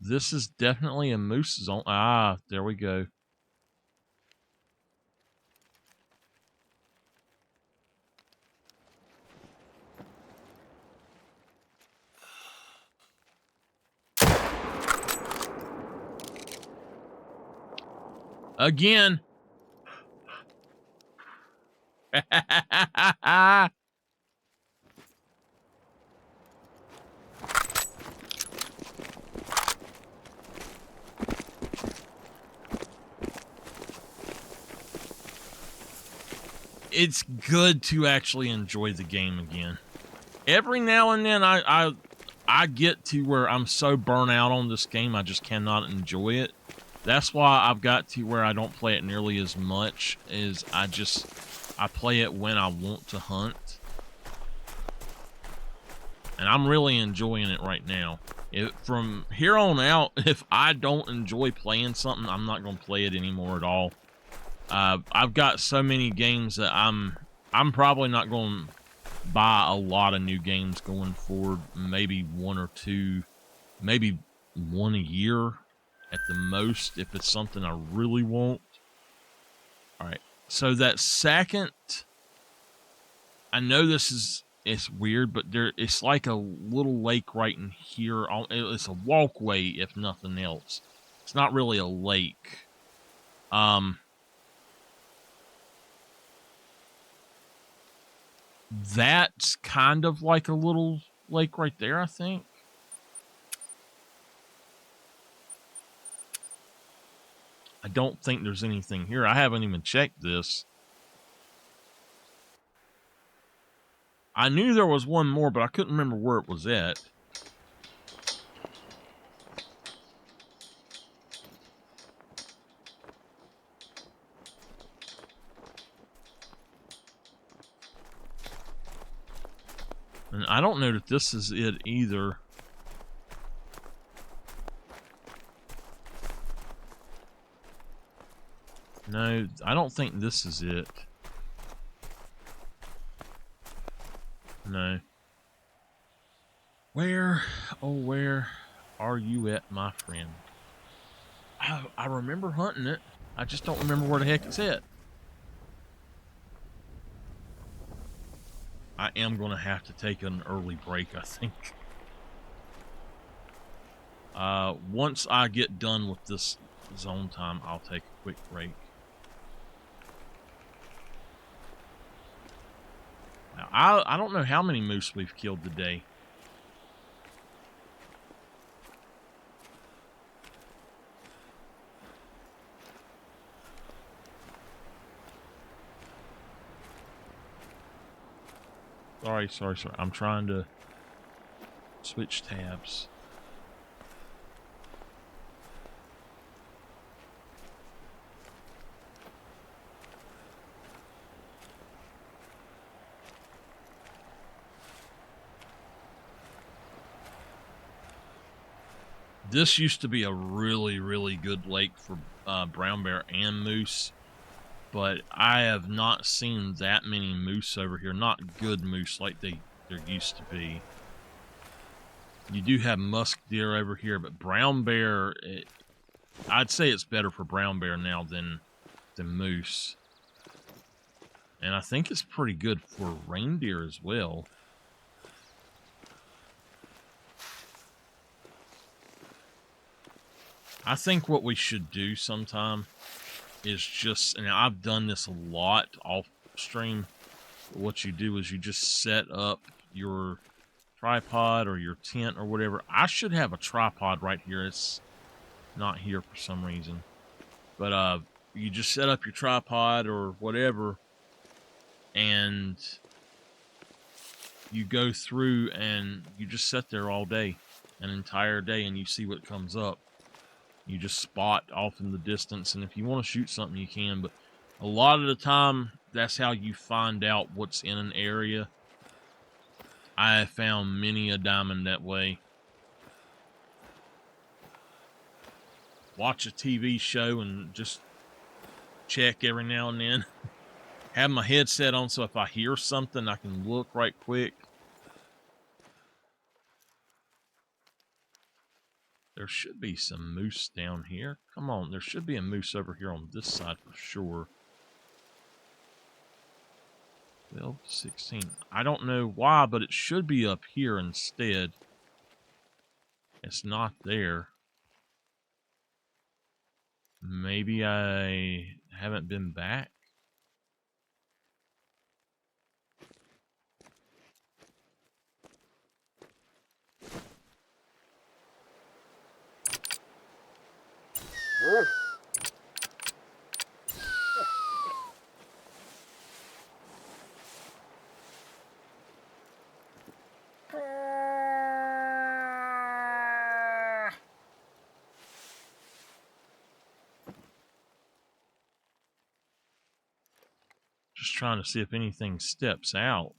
Speaker 1: This is definitely a moose zone. Ah, there we go. Again. It's good to actually enjoy the game again. Every now and then I I get to where I'm so burnt out on this game, I just cannot enjoy it. That's why I've got to where I don't play it nearly as much as I play it when I want to hunt. And I'm really enjoying it right now. From here on out, if I don't enjoy playing something, I'm not going to play it anymore at all. I've got so many games that I'm probably not going to buy a lot of new games going forward. Maybe one or two, maybe one a year at the most, if it's something I really want. All right. So that second, I know it's weird, but it's like a little lake right in here. It's a walkway, if nothing else. It's not really a lake. That's kind of like a little lake right there, I think. I don't think there's anything here. I haven't even checked this. I knew there was one more, but I couldn't remember where it was at. And I don't know that this is it either. No, I don't think this is it. No. Where, oh, where are you at, my friend? I remember hunting it. I just don't remember where the heck it's at. I am going to have to take an early break, I think. Once I get done with this zone time, I'll take a quick break. Now, I don't know how many moose we've killed today. Sorry. I'm trying to switch tabs. This used to be a really, really good lake for brown bear and moose, but I have not seen that many moose over here. Not good moose like there used to be. You do have musk deer over here, but brown bear, I'd say it's better for brown bear now than moose. And I think it's pretty good for reindeer as well. I think what we should do sometime is just, and I've done this a lot off stream, what you do is you just set up your tripod or your tent or whatever. I should have a tripod right here. It's not here for some reason. But you just set up your tripod or whatever, and you go through and you just sit there all day, an entire day, and you see what comes up. You just spot off in the distance, and if you want to shoot something, you can. But a lot of the time, that's how you find out what's in an area. I have found many a diamond that way. Watch a TV show and just check every now and then. Have my headset on so if I hear something, I can look right quick. There should be some moose down here. Come on, there should be a moose over here on this side for sure. 12, 16. I don't know why, but it should be up here instead. It's not there. Maybe I haven't been back. just trying to see if anything steps out.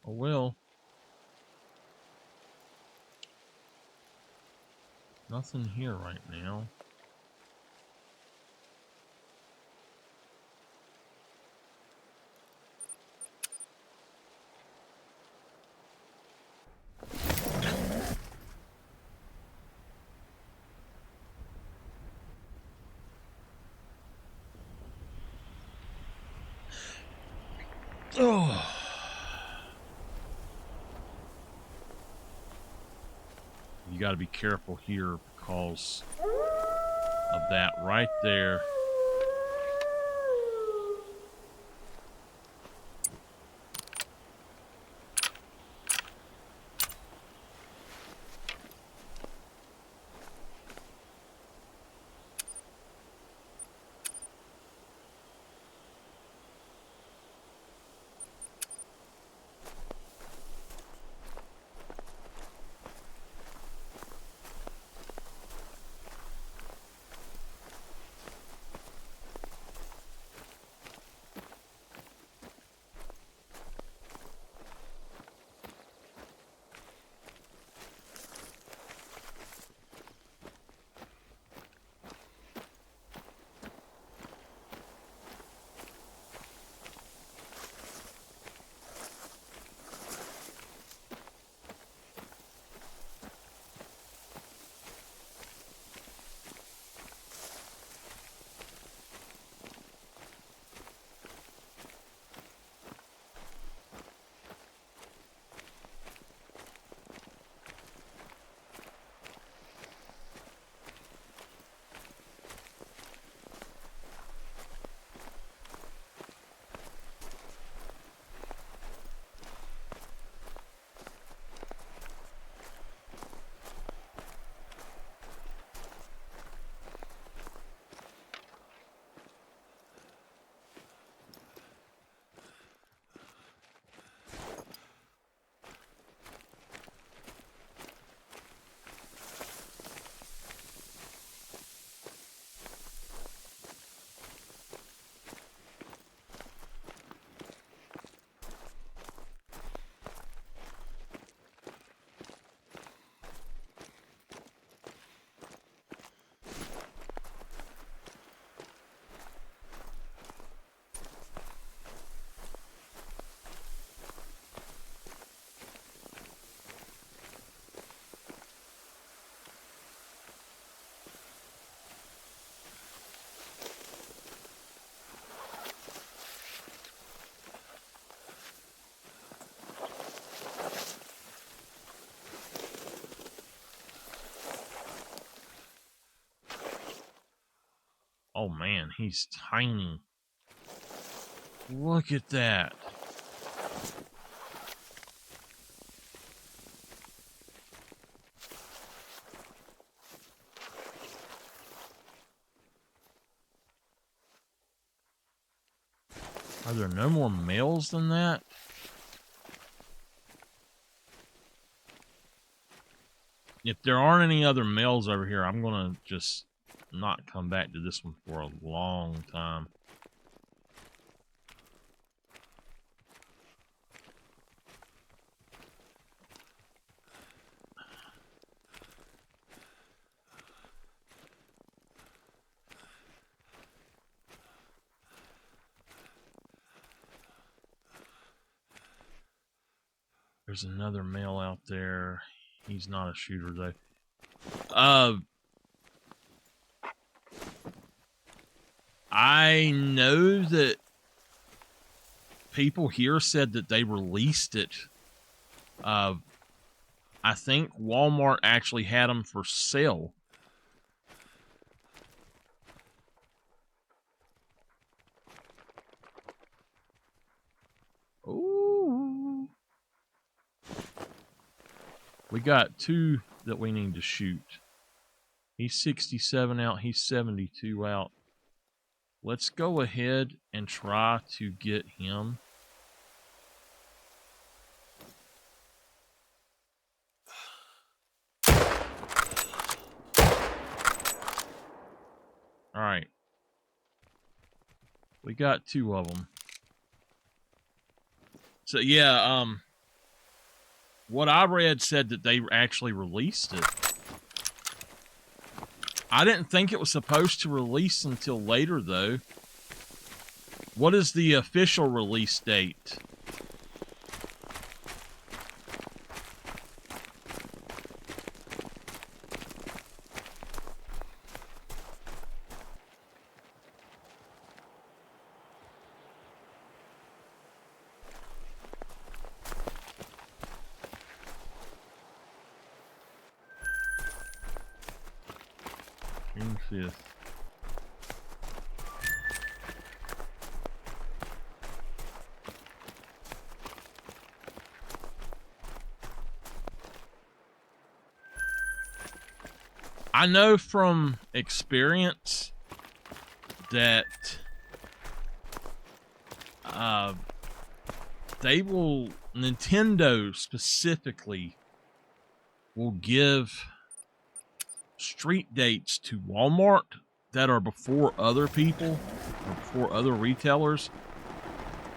Speaker 1: Oh well. Nothing here right now. Oh. You got to be careful here because of that right there. Oh man, he's tiny. Look at that. Are there no more males than that? If there aren't any other males over here, I'm gonna just not come back to this one for a long time. There's another male out there. He's not a shooter, though. I know that people here said that they released it. I think Walmart actually had them for sale. Ooh. We got 2 that we need to shoot. He's 67 out. He's 72 out. Let's go ahead and try to get him. All right. We got 2 of them. So yeah, what I read said that they actually released it. I didn't think it was supposed to release until later, though. What is the official release date? June 5th. I know from experience that Nintendo specifically will give street dates to Walmart that are before other people or before other retailers.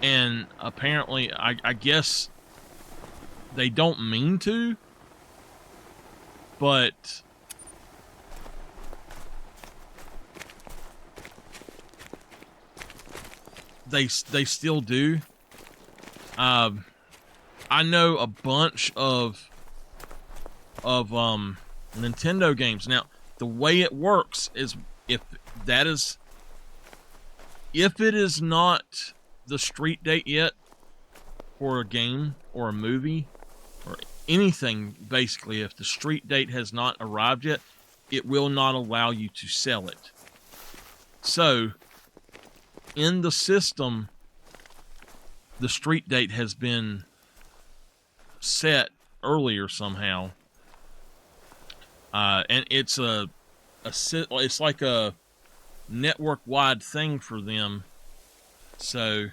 Speaker 1: And apparently, I guess they don't mean to, but they still do. I know a bunch of Nintendo games. Now, the way it works is if it is not the street date yet for a game or a movie or anything, basically, if the street date has not arrived yet, it will not allow you to sell it. So, in the system, the street date has been set earlier somehow, and it's it's like a network-wide thing for them. So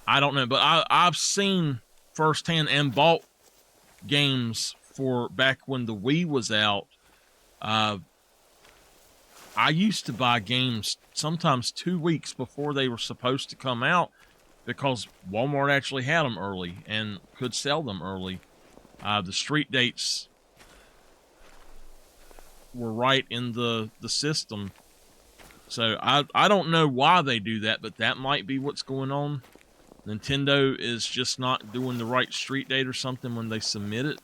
Speaker 1: I don't know, but I've seen firsthand and bought games for back when the Wii was out. I used to buy games sometimes 2 weeks before they were supposed to come out because Walmart actually had them early and could sell them early. The street dates were right in the system. So I don't know why they do that, but that might be what's going on. Nintendo is just not doing the right street date or something when they submit it.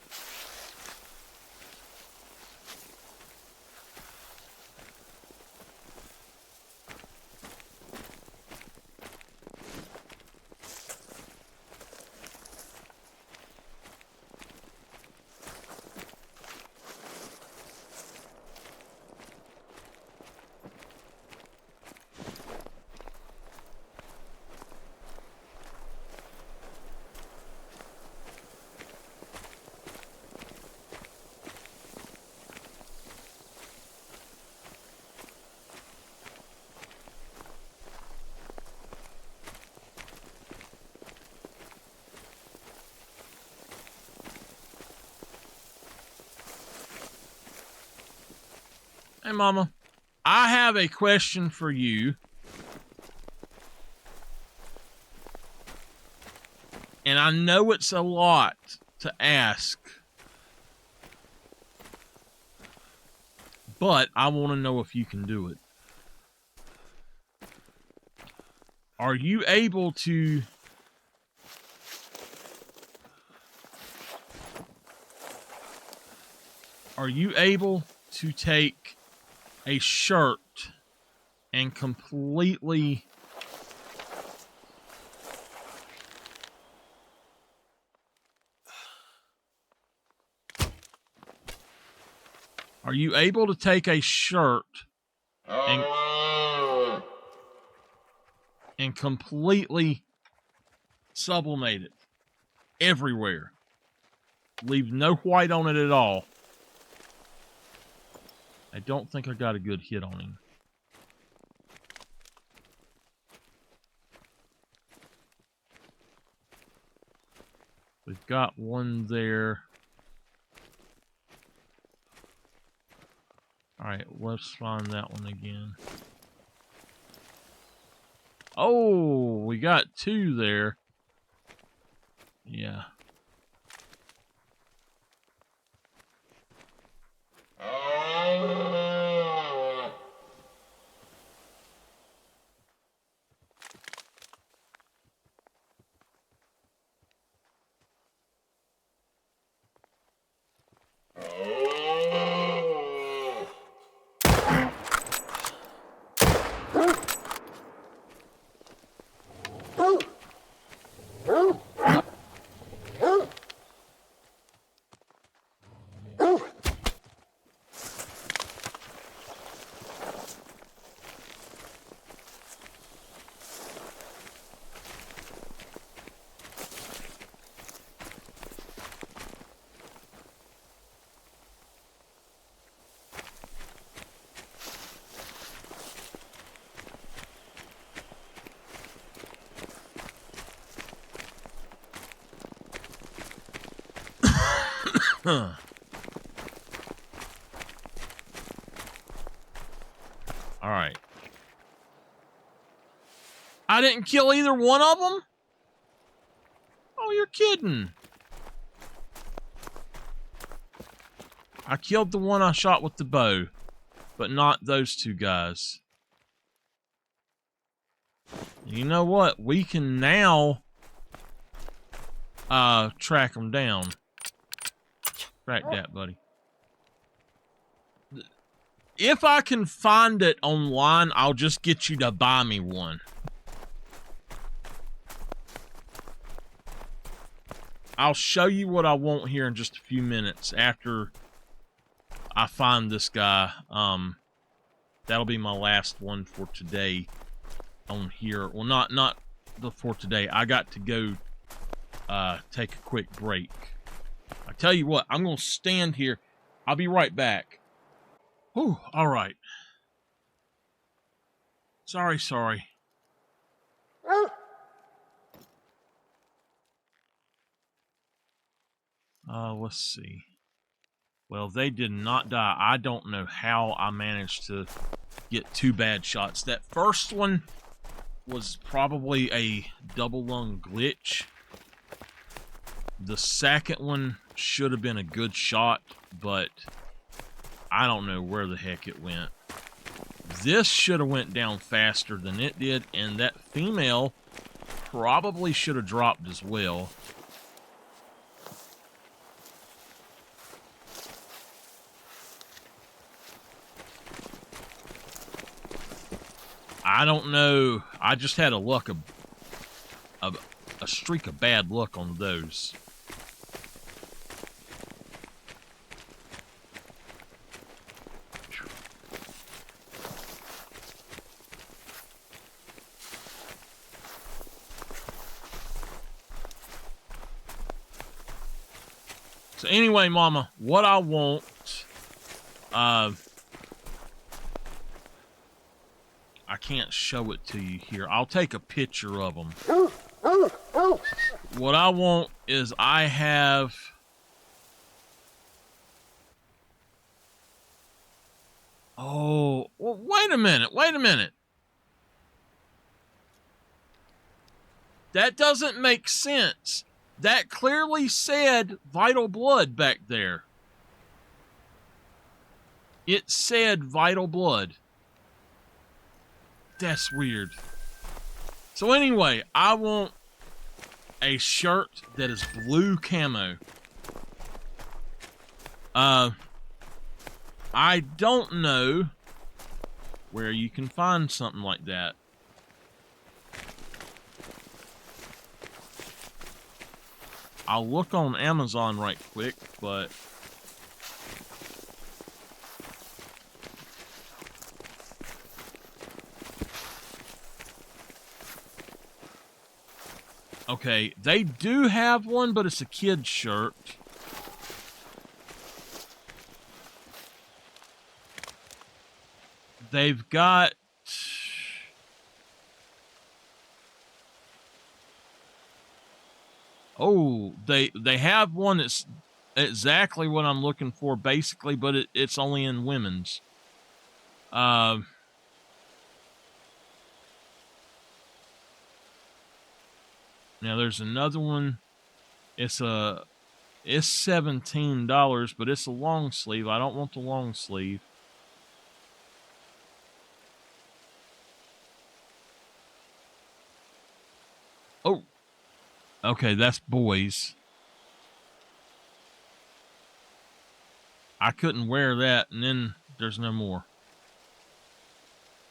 Speaker 1: Hey, Mama, I have a question for you. And I know it's a lot to ask, but I want to know if you can do it. Are you able to Are you able to take a shirt and completely... Are you able to take a shirt and completely sublimate it everywhere? Leave no white on it at all. I don't think I got a good hit on him. We've got one there. Alright, let's find that one again. Oh, we got two there. Yeah. Huh. All right. I didn't kill either one of them? Oh, you're kidding. I killed the one I shot with the bow, but not those two guys. You know what? We can now track them down. Track that, buddy. If I can find it online, I'll just get you to buy me one. I'll show you what I want here in just a few minutes after I find this guy. That'll be my last one for today on here. Well, not for today. I got to go take a quick break. I tell you what, I'm going to stand here. I'll be right back. Whew, all right. Sorry. Let's see. Well, they did not die. I don't know how I managed to get two bad shots. That first one was probably a double lung glitch. The second one should have been a good shot, but I don't know where the heck it went. This should have went down faster than it did, and that female probably should have dropped as well. I don't know. I just had a streak of bad luck on those. So anyway, Mama, what I want, I can't show it to you here. I'll take a picture of them. What I want is I have... Oh, well, wait a minute. That doesn't make sense. That clearly said vital blood back there. It said vital blood. That's weird. So anyway, I want a shirt that is blue camo. I don't know where you can find something like that. I'll look on Amazon right quick, but okay, they do have one, but it's a kid's shirt. They've got... Oh, they have one that's exactly what I'm looking for, basically, but it's only in women's. Now there's another one. It's $17, but it's a long sleeve. I don't want the long sleeve. Oh, okay, that's boys. I couldn't wear that, and then there's no more.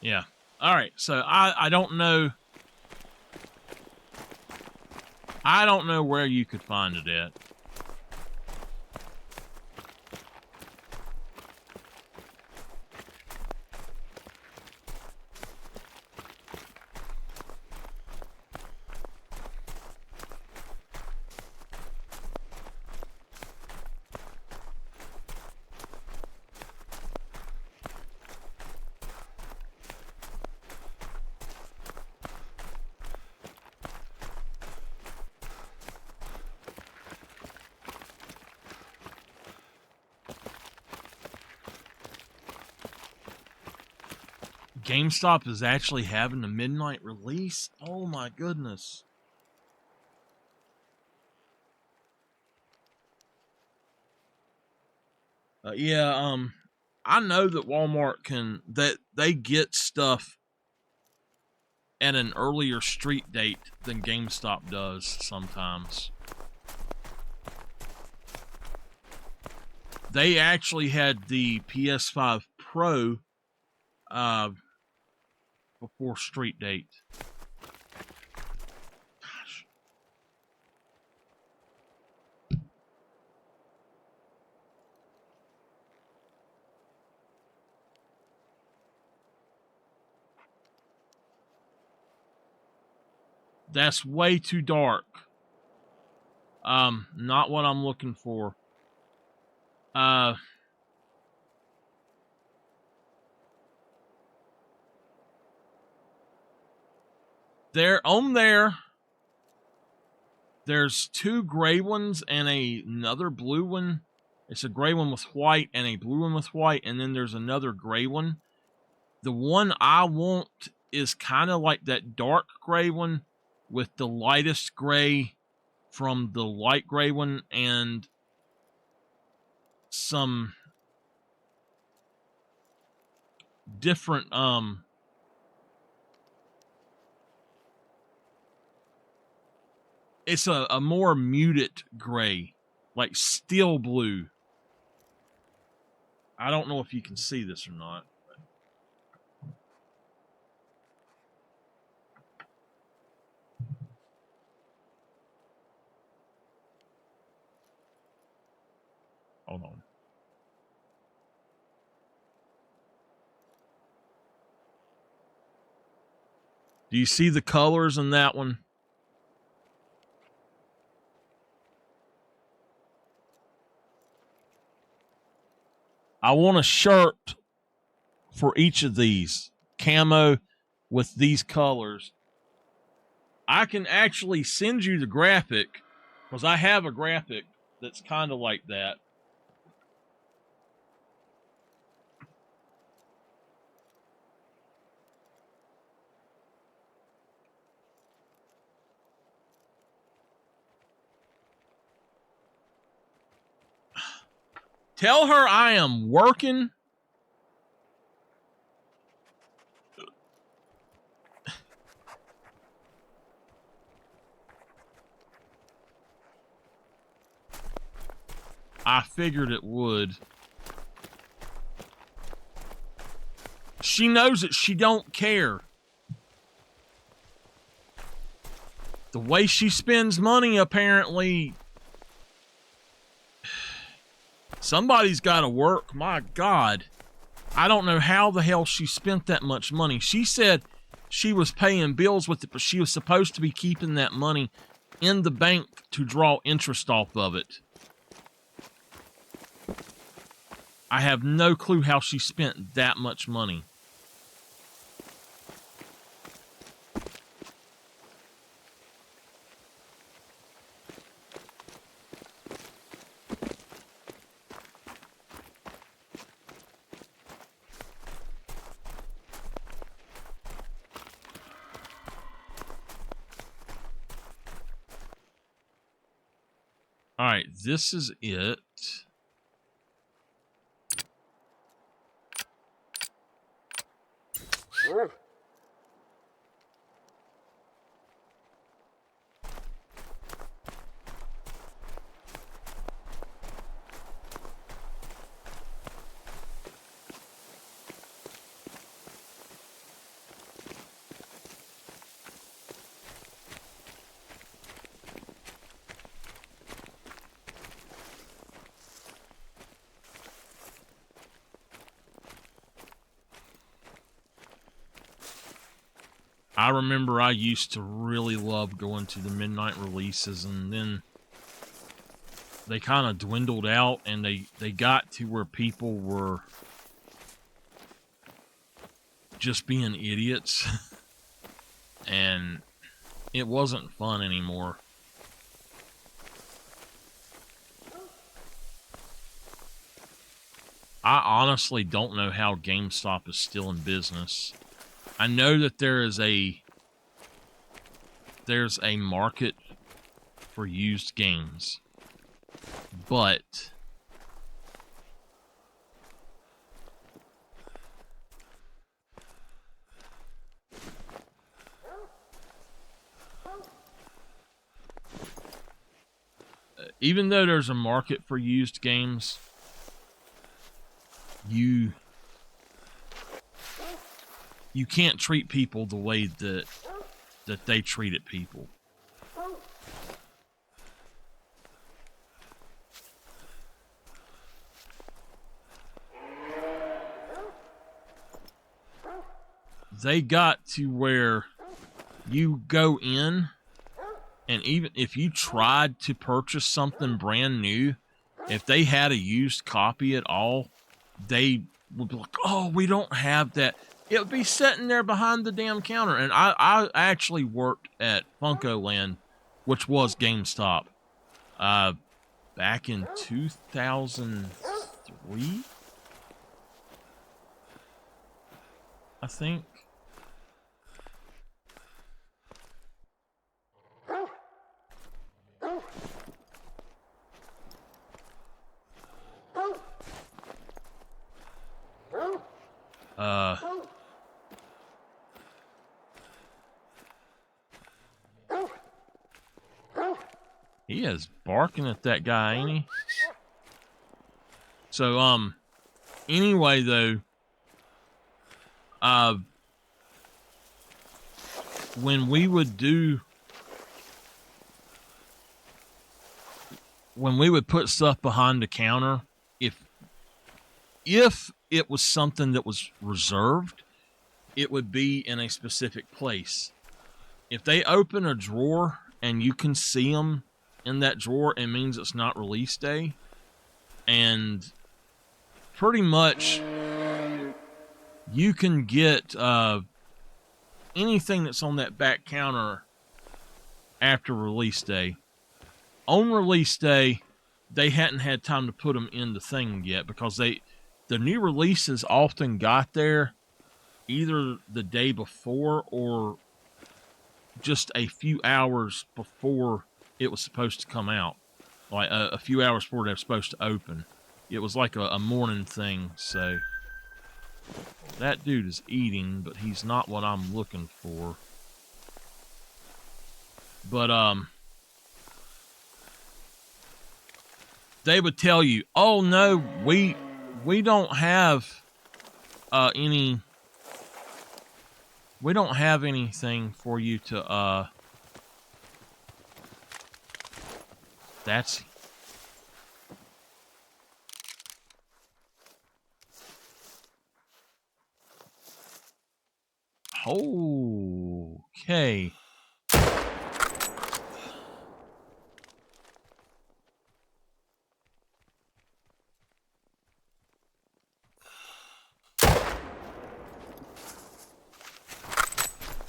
Speaker 1: Yeah. All right, so I don't know. I don't know where you could find it at. GameStop is actually having a midnight release? Oh my goodness. Yeah, I know that Walmart that they get stuff at an earlier street date than GameStop does sometimes. They actually had the PS5 Pro before street date. Gosh. That's way too dark. Not what I'm looking for. There's two gray ones and another blue one. It's a gray one with white and a blue one with white, and then there's another gray one. The one I want is kind of like that dark gray one with the lightest gray from the light gray one and some different it's a more muted gray, like steel blue. I don't know if you can see this or not. Hold on. Do you see the colors in that one? I want a shirt for each of these, camo with these colors. I can actually send you the graphic because I have a graphic that's kind of like that. Tell her I am working. I figured it would. She knows that she don't care. The way she spends money, apparently, somebody's got to work. My God. I don't know how the hell she spent that much money. She said she was paying bills with it, but she was supposed to be keeping that money in the bank to draw interest off of it. I have no clue how she spent that much money. All right, this is it. I remember I used to really love going to the midnight releases, and then they kind of dwindled out, and they got to where people were just being idiots, and it wasn't fun anymore. I honestly don't know how GameStop is still in business. I know that there's a market for used games, but even though there's a market for used games, you can't treat people the way that they treated people. They got to where you go in, and even if you tried to purchase something brand new, if they had a used copy at all, they would be like, oh, we don't have that. It would be sitting there behind the damn counter. And I actually worked at Funko-Land, which was GameStop, back in 2003, I think. He is barking at that guy, ain't he? So, anyway, though, when we would put stuff behind the counter, if it was something that was reserved, it would be in a specific place. If they open a drawer and you can see them in that drawer, it means it's not release day. And pretty much you can get anything that's on that back counter after release day. On release day, they hadn't had time to put them in the thing yet, because the new releases often got there either the day before or just a few hours before it was supposed to come out. Like a few hours before they were supposed to open. It was like a morning thing. So that dude is eating, but he's not what I'm looking for. But they would tell you, oh no, we don't have any We don't have anything for you to, that's... Okay.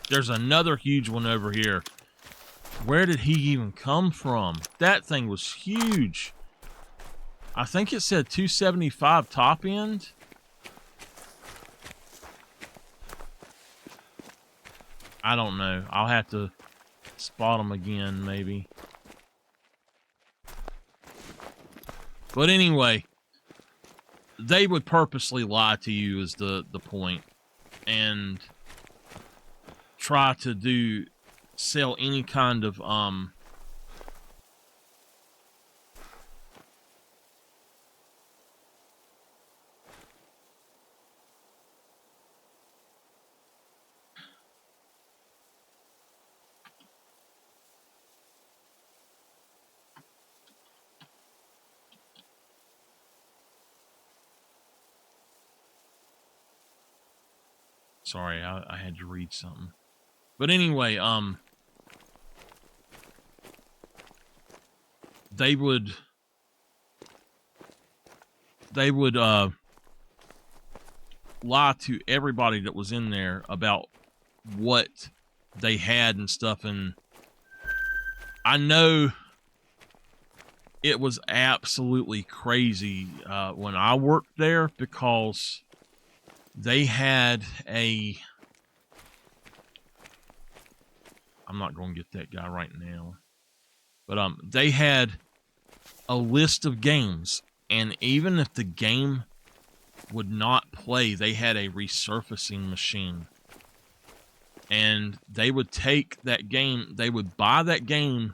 Speaker 1: There's another huge one over here. Where did he even come from? That thing was huge. I think it said 275 top end. I don't know. I'll have to spot them again, maybe. But anyway, they would purposely lie to you is the point. And try to sell any kind of, sorry, I had to read something. But anyway, they would lie to everybody that was in there about what they had and stuff. And I know it was absolutely crazy when I worked there, because they had a... I'm not going to get that guy right now. But they had a list of games, and even if the game would not play, they had a resurfacing machine. And they would take that game, they would buy that game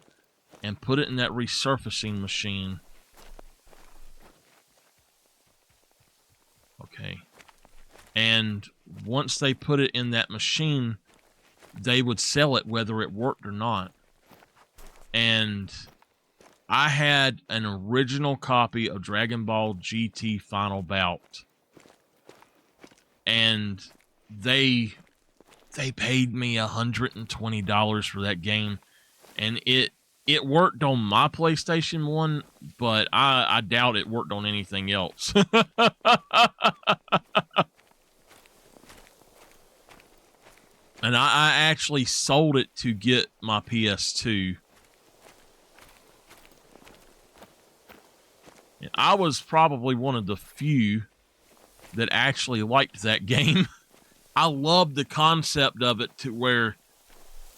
Speaker 1: and put it in that resurfacing machine. Okay. And once they put it in that machine, they would sell it whether it worked or not. And I had an original copy of Dragon Ball GT Final Bout. And they paid me $120 for that game. And it worked on my PlayStation 1, but I doubt it worked on anything else. And I actually sold it to get my PS2. And I was probably one of the few that actually liked that game. I loved the concept of it, to where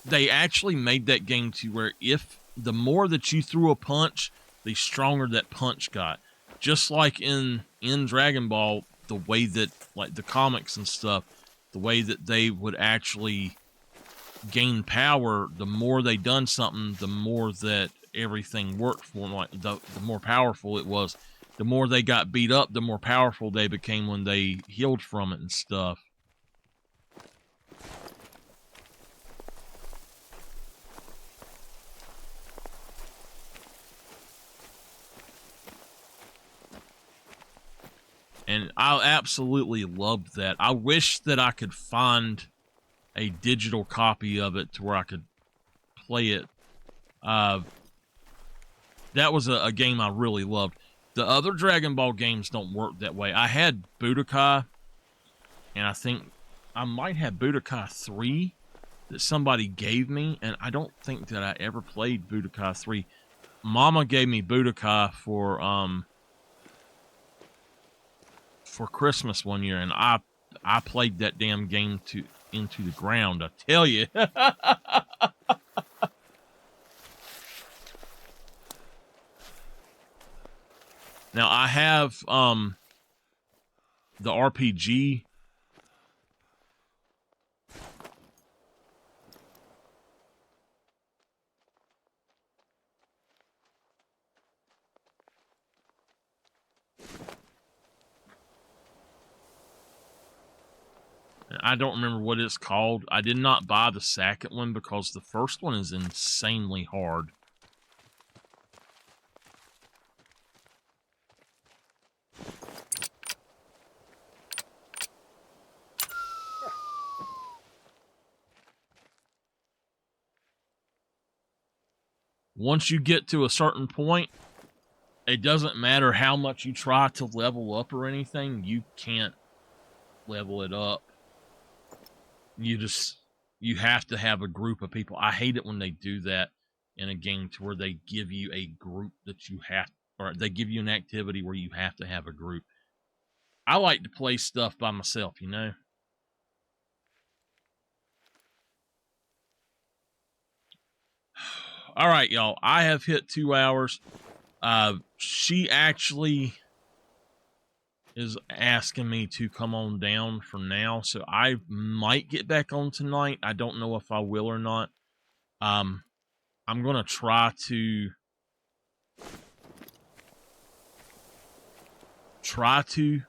Speaker 1: they actually made that game to where if the more that you threw a punch, the stronger that punch got. Just like in Dragon Ball, the way that, like the comics and stuff, the way that they would actually gain power, the more they done something, the more that everything worked for them. Like the more powerful it was, the more they got beat up, the more powerful they became when they healed from it and stuff. And I absolutely loved that. I wish that I could find a digital copy of it to where I could play it. That was a game I really loved. The other Dragon Ball games don't work that way. I had Budokai, and I think I might have Budokai 3 that somebody gave me, and I don't think that I ever played Budokai 3. Mama gave me Budokai for Christmas one year, and I played that damn game into the ground, I tell you. Now I have the RPG. I don't remember what it's called. I did not buy the second one because the first one is insanely hard. Once you get to a certain point, it doesn't matter how much you try to level up or anything, you can't level it up. You have to have a group of people. I hate it when they do that in a game to where they give you a group that you have, or they give you an activity where you have to have a group. I like to play stuff by myself, you know? All right, y'all. I have hit 2 hours. She actually is asking me to come on down for now, so I might get back on tonight. I don't know if I will or not. I'm gonna try to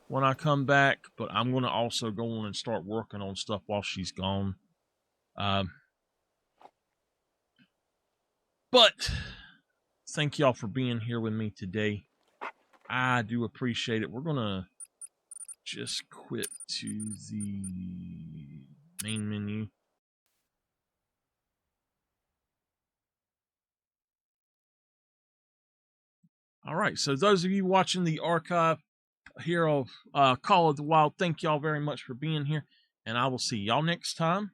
Speaker 1: when I come back, but I'm gonna also go on and start working on stuff while she's gone. But thank y'all for being here with me today. I do appreciate it. We're gonna just quit to the main menu. All right, so those of you watching the archive here of Call of the Wild, thank y'all very much for being here, and I will see y'all next time.